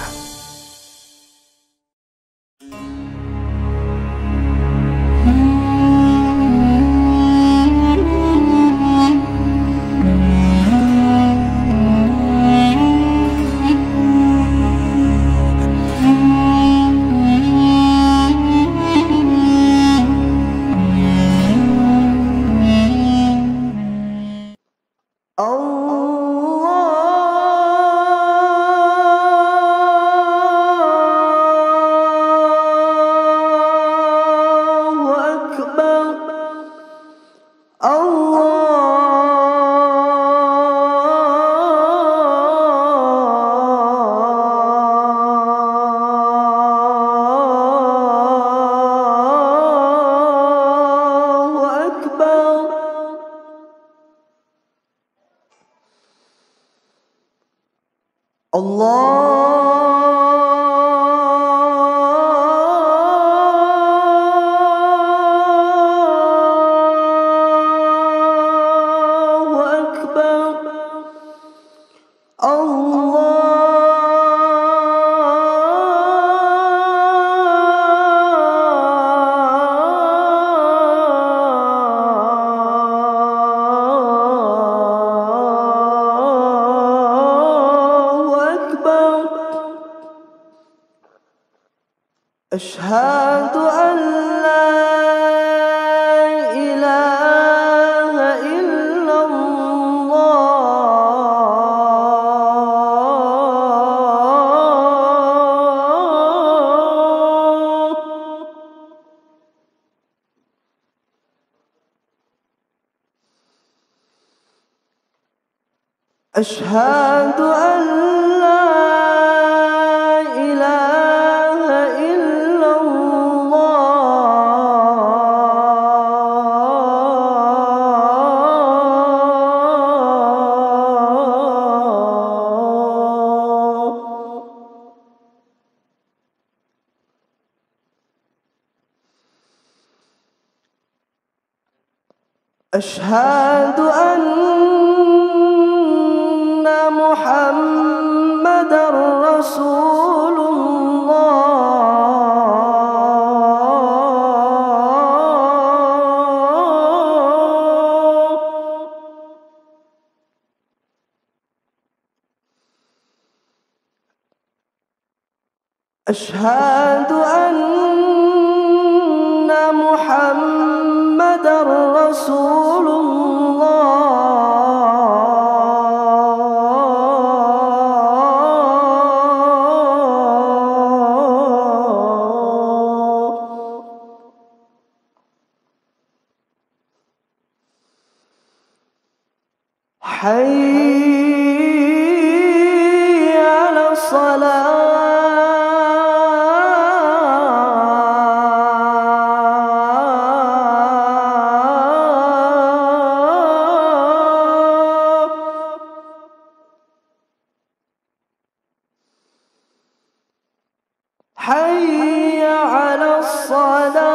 أشهد أن لا إله إلا الله أشهد أن لا إله إلا الله أشهد أن محمد رسول الله أشهد أن محمد رسول الله حي على الصلاة حي على الصلاة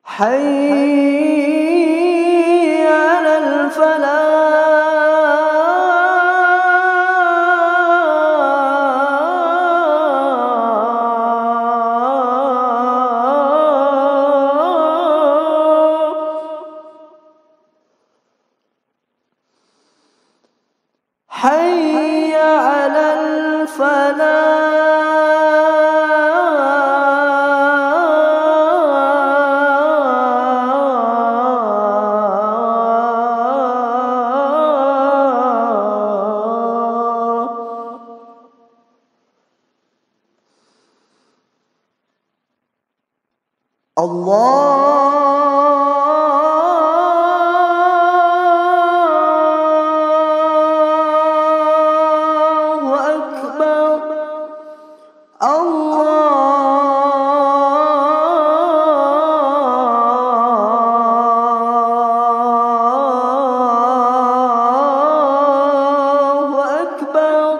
حي على الفلاح حي على الفلاح الله أكبر الله أكبر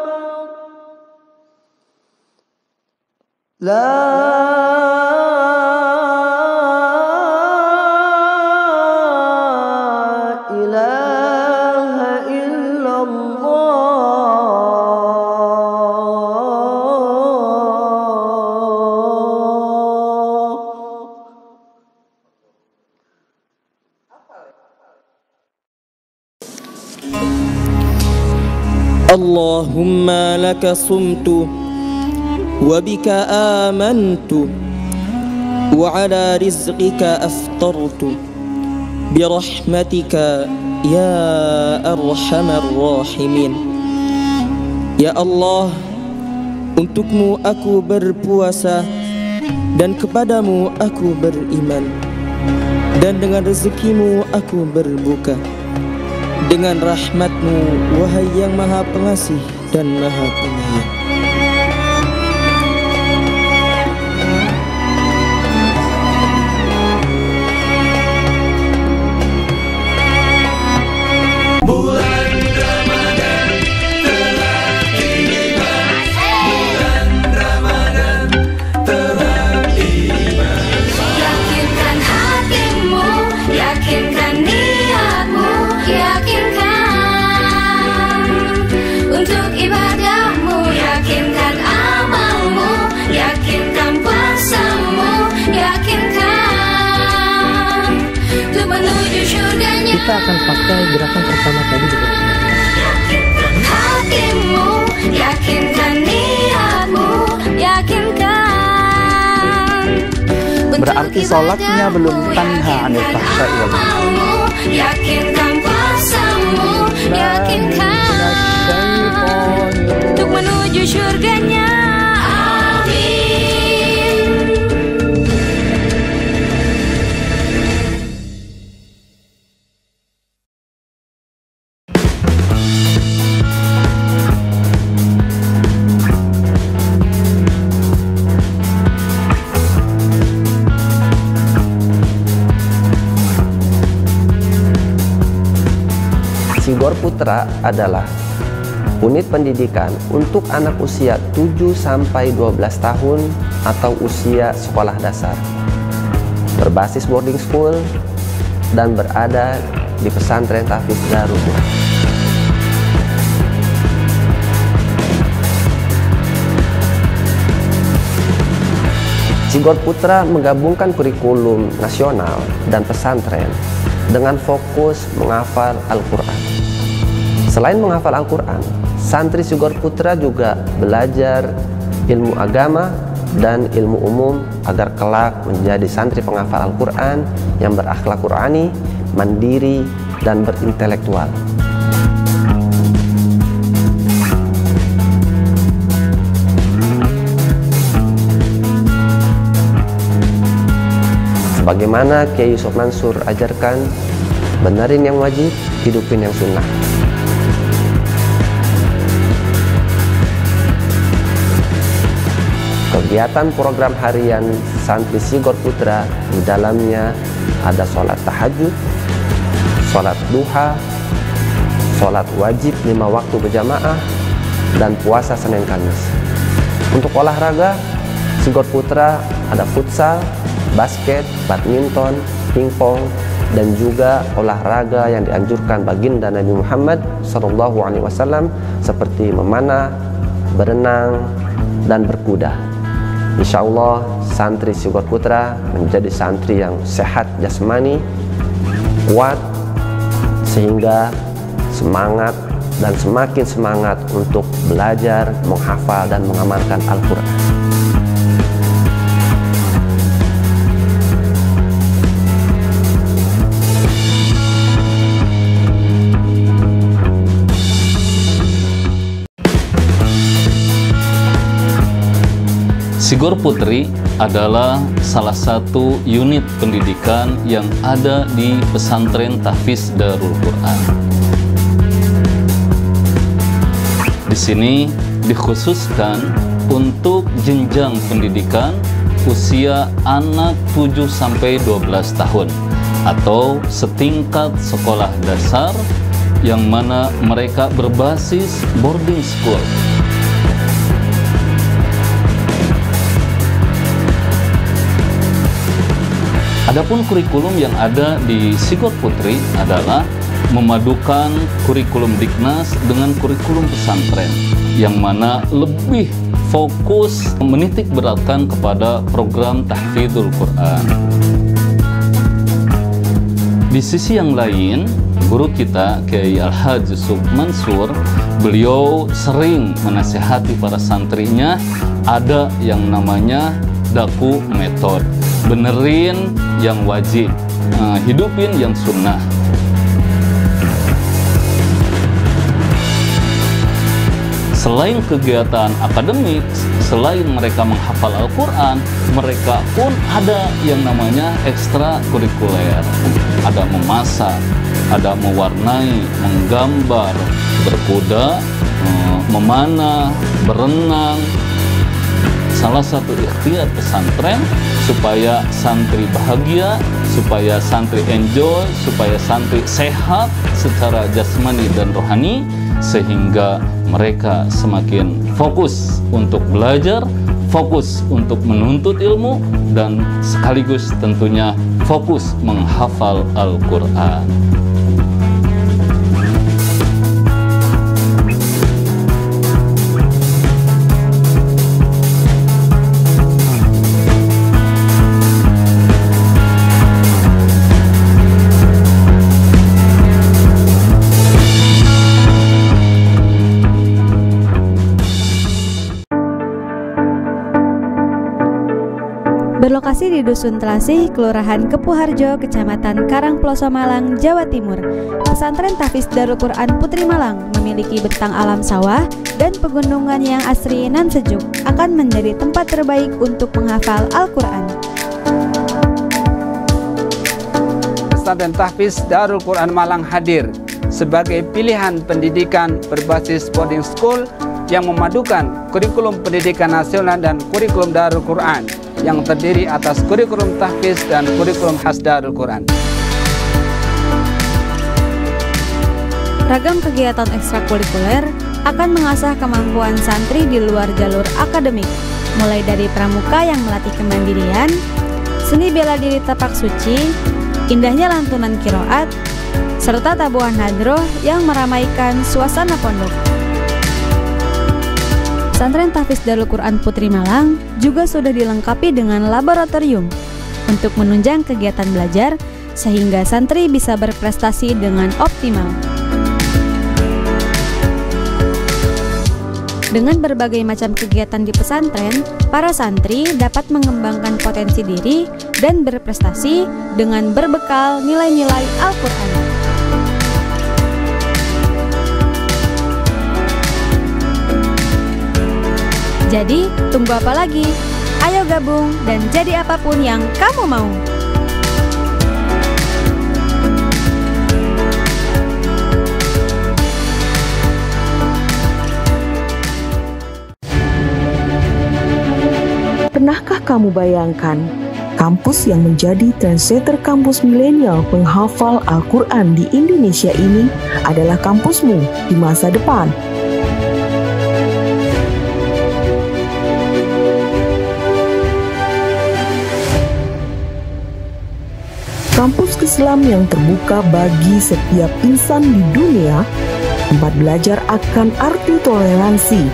لا إله إلا الله اللهم لك صمت وبك آمنت وعلى رزقك أفطرت برحمتك يا أرحم الراحمين. Ya Allah, untukmu aku berpuasa dan kepadamu aku beriman, dan dengan rezekimu aku berbuka. Dengan rahmatmu, wahai yang maha pengasih dan maha penyayang. Bulan Ramadan telah tiba. Bulan Ramadan telah tiba. Yakinkan hatimu, yakinkan niatmu, yakinkan untuk ibadah. akan pakai gerakan pertama tadi di Yakinkan hatimu, yakinkan niatmu, yakinkan. Berarti sholatnya belum tanha anil fahsya'i wal munkar. Yakinkan puasamu, yakinkan untuk menuju surganya. Sigor Putra adalah unit pendidikan untuk anak usia 7-12 tahun atau usia sekolah dasar, berbasis boarding school dan berada di pesantren Tahfiz Darul Quran. Sigor Putra menggabungkan kurikulum nasional dan pesantren dengan fokus menghafal Al-Quran. Selain menghafal Al-Quran, santri Sigor Putra juga belajar ilmu agama dan ilmu umum agar kelak menjadi santri penghafal Al-Quran yang berakhlak Qurani, mandiri, dan berintelektual. Sebagaimana Kiai Yusuf Mansur ajarkan, benerin yang wajib, hidupin yang sunnah. Kegiatan program harian santri Sigor Putra di dalamnya ada sholat tahajud, sholat duha, sholat wajib 5 waktu berjamaah, dan puasa Senin Kamis. Untuk olahraga, Sigor Putra ada futsal, basket, badminton, pingpong, dan juga olahraga yang dianjurkan baginda Nabi Muhammad SAW seperti memanah, berenang, dan berkuda. Insya Allah santri Sigor Putra menjadi santri yang sehat jasmani, kuat, sehingga semangat dan semakin semangat untuk belajar, menghafal, dan mengamalkan Al-Quran. Sigor Putri adalah salah satu unit pendidikan yang ada di pesantren Tahfiz Darul Quran. Di sini dikhususkan untuk jenjang pendidikan usia anak 7-12 tahun atau setingkat sekolah dasar yang mana mereka berbasis boarding school. Adapun kurikulum yang ada di Sigor Putri adalah memadukan kurikulum Diknas dengan kurikulum pesantren yang mana lebih fokus menitik beratkan kepada program tahfidzul Quran. Di sisi yang lain, guru kita Kiai Al-Hajj Yusuf Mansur, beliau sering menasihati para santrinya ada yang namanya daku metode. Benerin yang wajib, hidupin yang sunnah. Selain kegiatan akademik, selain mereka menghafal Al-Quran, mereka pun ada yang namanya ekstrakurikuler. Ada memasak, ada mewarnai, menggambar, berkuda, memanah, berenang. Salah satu ikhtiar pesantren supaya santri bahagia, supaya santri enjoy, supaya santri sehat secara jasmani dan rohani, sehingga mereka semakin fokus untuk belajar, fokus untuk menuntut ilmu, dan sekaligus tentunya fokus menghafal Al-Quran. Berlokasi di Dusun Telasih, Kelurahan Kepuharjo, Kecamatan Karangploso, Malang, Jawa Timur, Pesantren Tahfiz Darul Quran Putri Malang memiliki bentang alam sawah dan pegunungan yang asri nan sejuk, akan menjadi tempat terbaik untuk menghafal Al-Quran. Pesantren Tahfiz Darul Quran Malang hadir sebagai pilihan pendidikan berbasis boarding school yang memadukan kurikulum pendidikan nasional dan kurikulum Darul Quran yang terdiri atas kurikulum tahfiz dan kurikulum khas Darul Quran. Ragam kegiatan ekstrakurikuler akan mengasah kemampuan santri di luar jalur akademik, mulai dari pramuka yang melatih kemandirian, seni bela diri tapak suci, indahnya lantunan qiraat, serta tabuhan hadroh yang meramaikan suasana pondok. Pesantren Tahfiz Darul Quran Putri Malang juga sudah dilengkapi dengan laboratorium untuk menunjang kegiatan belajar sehingga santri bisa berprestasi dengan optimal. Dengan berbagai macam kegiatan di pesantren, para santri dapat mengembangkan potensi diri dan berprestasi dengan berbekal nilai-nilai Al-Quran. Jadi, tunggu apa lagi? Ayo gabung dan jadi apapun yang kamu mau. Pernahkah kamu bayangkan kampus yang menjadi trendsetter kampus milenial penghafal Al-Quran di Indonesia ini adalah kampusmu di masa depan? Kampus Islam yang terbuka bagi setiap insan di dunia, tempat belajar akan arti toleransi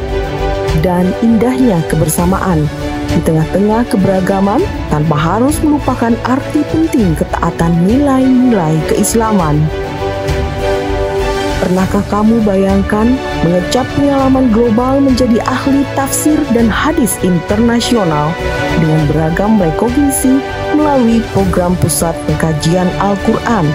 dan indahnya kebersamaan di tengah-tengah keberagaman tanpa harus melupakan arti penting ketaatan nilai-nilai keislaman. Pernahkah kamu bayangkan mengecap pengalaman global menjadi ahli tafsir dan hadis internasional dengan beragam rekognisi melalui program pusat pengkajian Al-Quran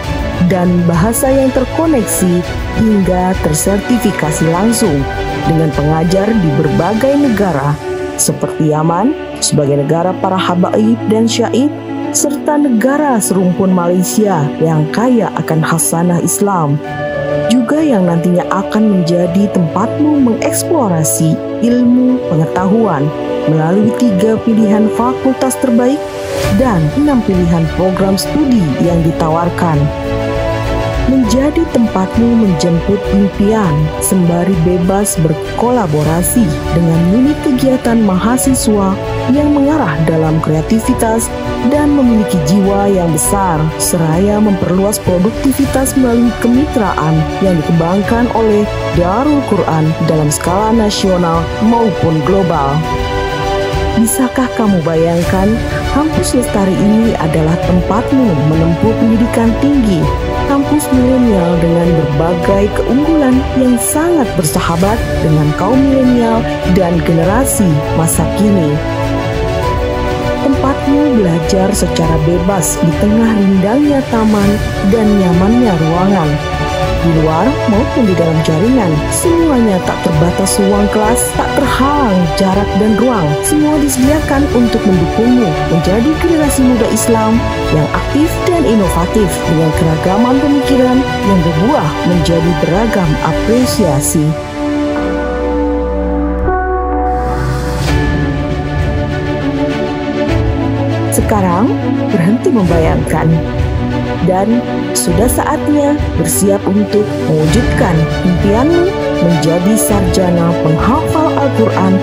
dan bahasa yang terkoneksi hingga tersertifikasi langsung dengan pengajar di berbagai negara seperti Yaman sebagai negara para habaib dan syahid, serta negara serumpun Malaysia yang kaya akan khasanah Islam, juga yang nantinya akan menjadi tempatmu mengeksplorasi ilmu pengetahuan melalui 3 pilihan fakultas terbaik dan 6 pilihan program studi yang ditawarkan. Menjadi tempatmu menjemput impian sembari bebas berkolaborasi dengan unit kegiatan mahasiswa yang mengarah dalam kreativitas dan memiliki jiwa yang besar, seraya memperluas produktivitas melalui kemitraan yang dikembangkan oleh Darul Quran dalam skala nasional maupun global. Bisakah kamu bayangkan kampus Lestari ini adalah tempatmu menempuh pendidikan tinggi, kampus milenial dengan berbagai keunggulan yang sangat bersahabat dengan kaum milenial dan generasi masa kini. Tempatmu belajar secara bebas di tengah rindangnya taman dan nyamannya ruangan. Di luar maupun di dalam jaringan, semuanya tak terbatas ruang kelas, tak terhalang jarak dan ruang. Semua disediakan untuk mendukungmu menjadi generasi muda Islam yang aktif dan inovatif dengan keragaman pemikiran yang berbuah menjadi beragam apresiasi. Sekarang berhenti membayangkan dan sudah saatnya bersiap untuk mewujudkan impianmu menjadi sarjana penghafal Al-Quran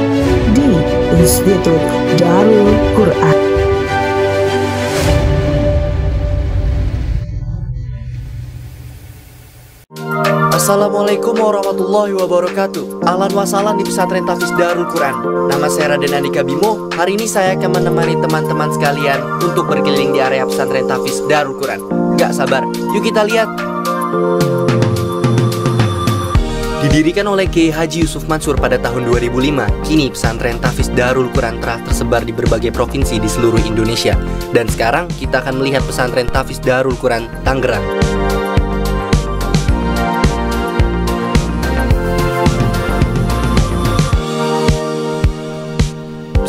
di Institut Darul Quran. Assalamualaikum warahmatullahi wabarakatuh. Ahlan wa sahlan di Pesantren Tahfiz Darul Quran. Nama saya Raden Andika Bimo. Hari ini saya akan menemani teman-teman sekalian untuk berkeliling di area Pesantren Tahfiz Darul Quran. Gak sabar, yuk kita lihat. Di Didirikan oleh Kiai Haji Yusuf Mansur pada tahun 2005, kini pesantren Tahfiz Darul Quran telah tersebar di berbagai provinsi di seluruh Indonesia. Dan sekarang kita akan melihat pesantren Tahfiz Darul Quran Tangerang.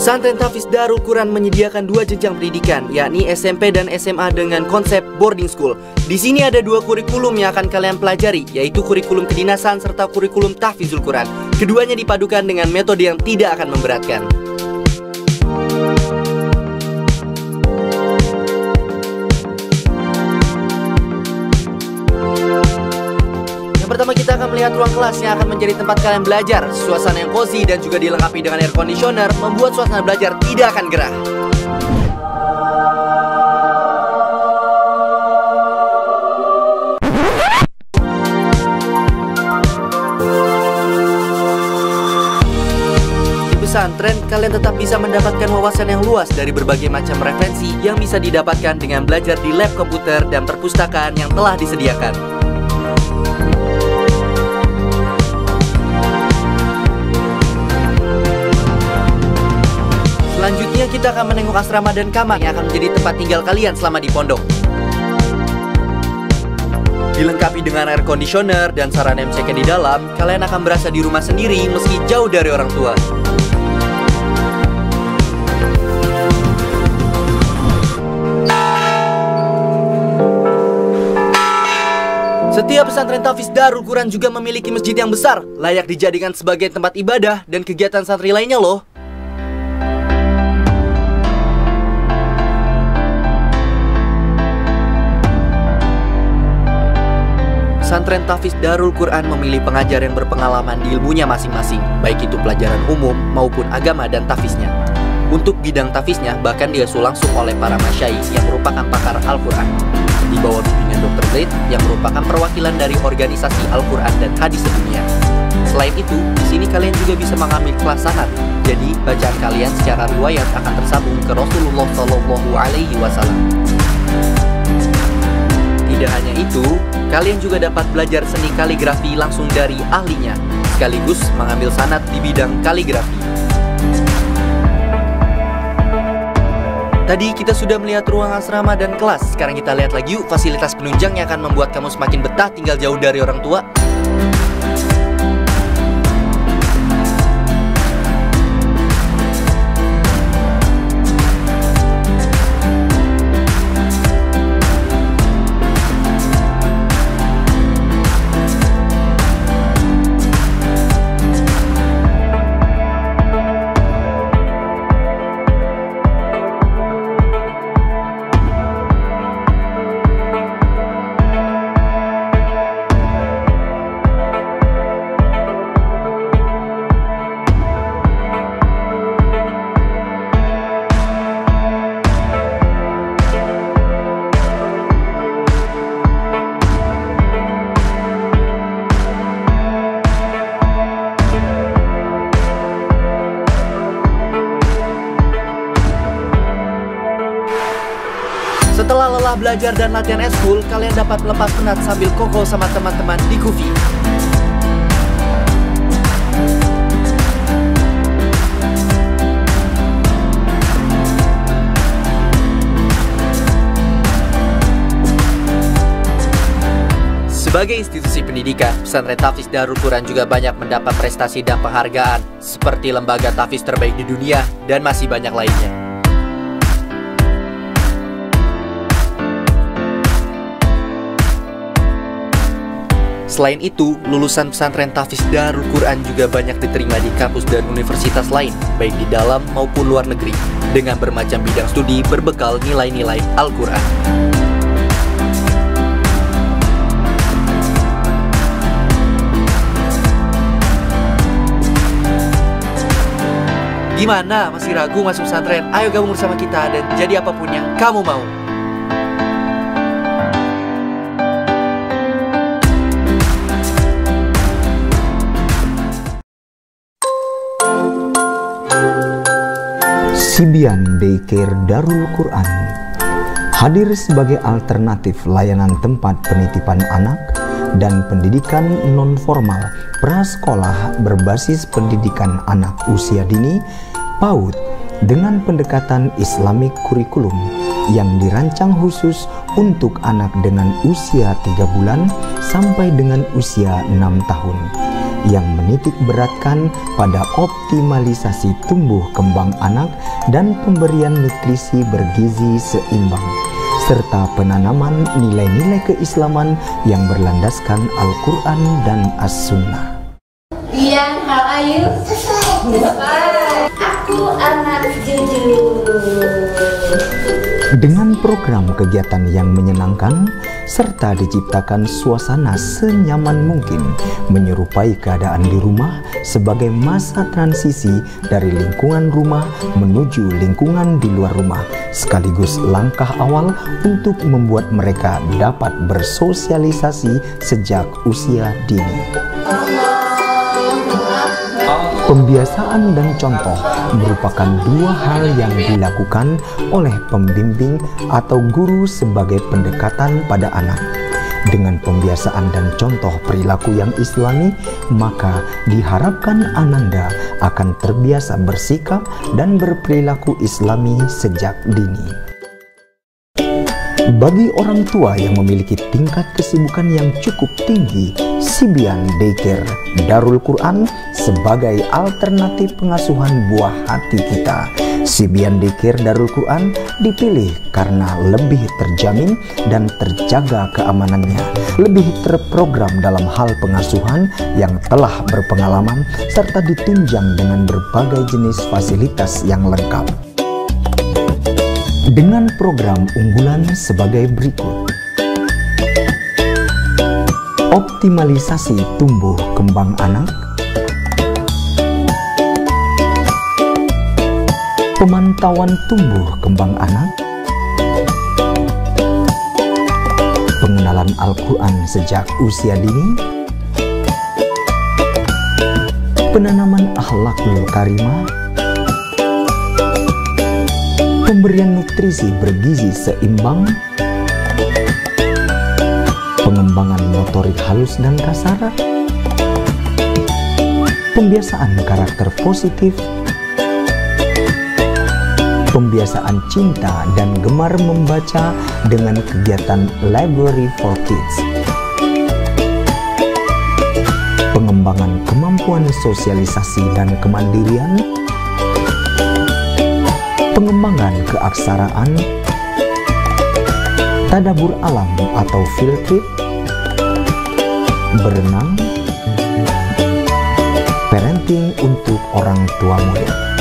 Pesantren Tahfiz Darul Quran menyediakan 2 jenjang pendidikan, yakni SMP dan SMA dengan konsep boarding school. Di sini ada 2 kurikulum yang akan kalian pelajari, yaitu kurikulum kedinasan serta kurikulum Tahfizul Quran. Keduanya dipadukan dengan metode yang tidak akan memberatkan. Pertama kita akan melihat ruang kelas yang akan menjadi tempat kalian belajar. Suasana yang cozy dan juga dilengkapi dengan air conditioner membuat suasana belajar tidak akan gerah. Di pesantren, kalian tetap bisa mendapatkan wawasan yang luas dari berbagai macam referensi yang bisa didapatkan dengan belajar di lab komputer dan perpustakaan yang telah disediakan. Selanjutnya kita akan menengok asrama dan kamar yang akan menjadi tempat tinggal kalian selama di pondok. Dilengkapi dengan air conditioner dan sarana MCK di dalam, kalian akan berasa di rumah sendiri meski jauh dari orang tua. Setiap pesantren Tahfiz Darul Quran juga memiliki masjid yang besar, layak dijadikan sebagai tempat ibadah dan kegiatan santri lainnya loh. Pesantren Tahfiz Darul Quran memilih pengajar yang berpengalaman di ilmunya masing-masing, baik itu pelajaran umum maupun agama dan tahfiznya. Untuk bidang tahfiznya bahkan diasuh langsung oleh para masyayikh yang merupakan pakar Al-Quran. Di bawah bimbingan Dr. Zaid yang merupakan perwakilan dari organisasi Al-Quran dan Hadis sedunia. Selain itu, di sini kalian juga bisa mengambil kelas sanad. Jadi, bacaan kalian secara riwayat akan tersambung ke Rasulullah SAW. Tidak hanya itu, kalian juga dapat belajar seni kaligrafi langsung dari ahlinya, sekaligus mengambil sanad di bidang kaligrafi. Tadi kita sudah melihat ruang asrama dan kelas. Sekarang kita lihat lagi yuk fasilitas penunjang yang akan membuat kamu semakin betah tinggal jauh dari orang tua. Setelah lelah belajar dan latihan eskul, kalian dapat melepas penat sambil koko sama teman-teman di Kufi. Sebagai institusi pendidikan, pesantren Tahfiz Darul Quran juga banyak mendapat prestasi dan penghargaan seperti lembaga tahfiz terbaik di dunia dan masih banyak lainnya. Selain itu, lulusan pesantren Tahfiz Darul Quran juga banyak diterima di kampus dan universitas lain, baik di dalam maupun luar negeri, dengan bermacam bidang studi berbekal nilai-nilai Al-Quran. Gimana? Masih ragu masuk pesantren? Ayo gabung bersama kita dan jadi apapun yang kamu mau. Sibian Daycare Darul Quran hadir sebagai alternatif layanan tempat penitipan anak dan pendidikan non-formal prasekolah berbasis pendidikan anak usia dini PAUD dengan pendekatan Islamic Curriculum yang dirancang khusus untuk anak dengan usia 3 bulan sampai dengan usia 6 tahun yang menitik beratkan pada optimalisasi tumbuh kembang anak dan pemberian nutrisi bergizi seimbang serta penanaman nilai-nilai keislaman yang berlandaskan Al-Quran dan As-Sunnah. Ian, how are you? Aku anak jujur. Dengan program kegiatan yang menyenangkan serta diciptakan suasana senyaman mungkin menyerupai keadaan di rumah sebagai masa transisi dari lingkungan rumah menuju lingkungan di luar rumah, sekaligus langkah awal untuk membuat mereka dapat bersosialisasi sejak usia dini. Pembiasaan dan contoh merupakan dua hal yang dilakukan oleh pembimbing atau guru sebagai pendekatan pada anak. Dengan pembiasaan dan contoh perilaku yang islami, maka diharapkan Ananda akan terbiasa bersikap dan berperilaku islami sejak dini. Bagi orang tua yang memiliki tingkat kesibukan yang cukup tinggi, Sibian Daycare Darul Quran sebagai alternatif pengasuhan buah hati kita. Sibian Daycare Darul Quran dipilih karena lebih terjamin dan terjaga keamanannya, lebih terprogram dalam hal pengasuhan yang telah berpengalaman serta ditunjang dengan berbagai jenis fasilitas yang lengkap. Dengan program unggulan sebagai berikut: optimalisasi tumbuh kembang anak, pemantauan tumbuh kembang anak, pengenalan Al-Quran sejak usia dini, penanaman akhlakul karimah, pemberian nutrisi bergizi seimbang, pengembangan motorik halus dan kasar, pembiasaan karakter positif, pembiasaan cinta dan gemar membaca dengan kegiatan Library for Kids, pengembangan kemampuan sosialisasi dan kemandirian, pengembangan keaksaraan, tadabur alam atau field trip, berenang, parenting untuk orang tua muda.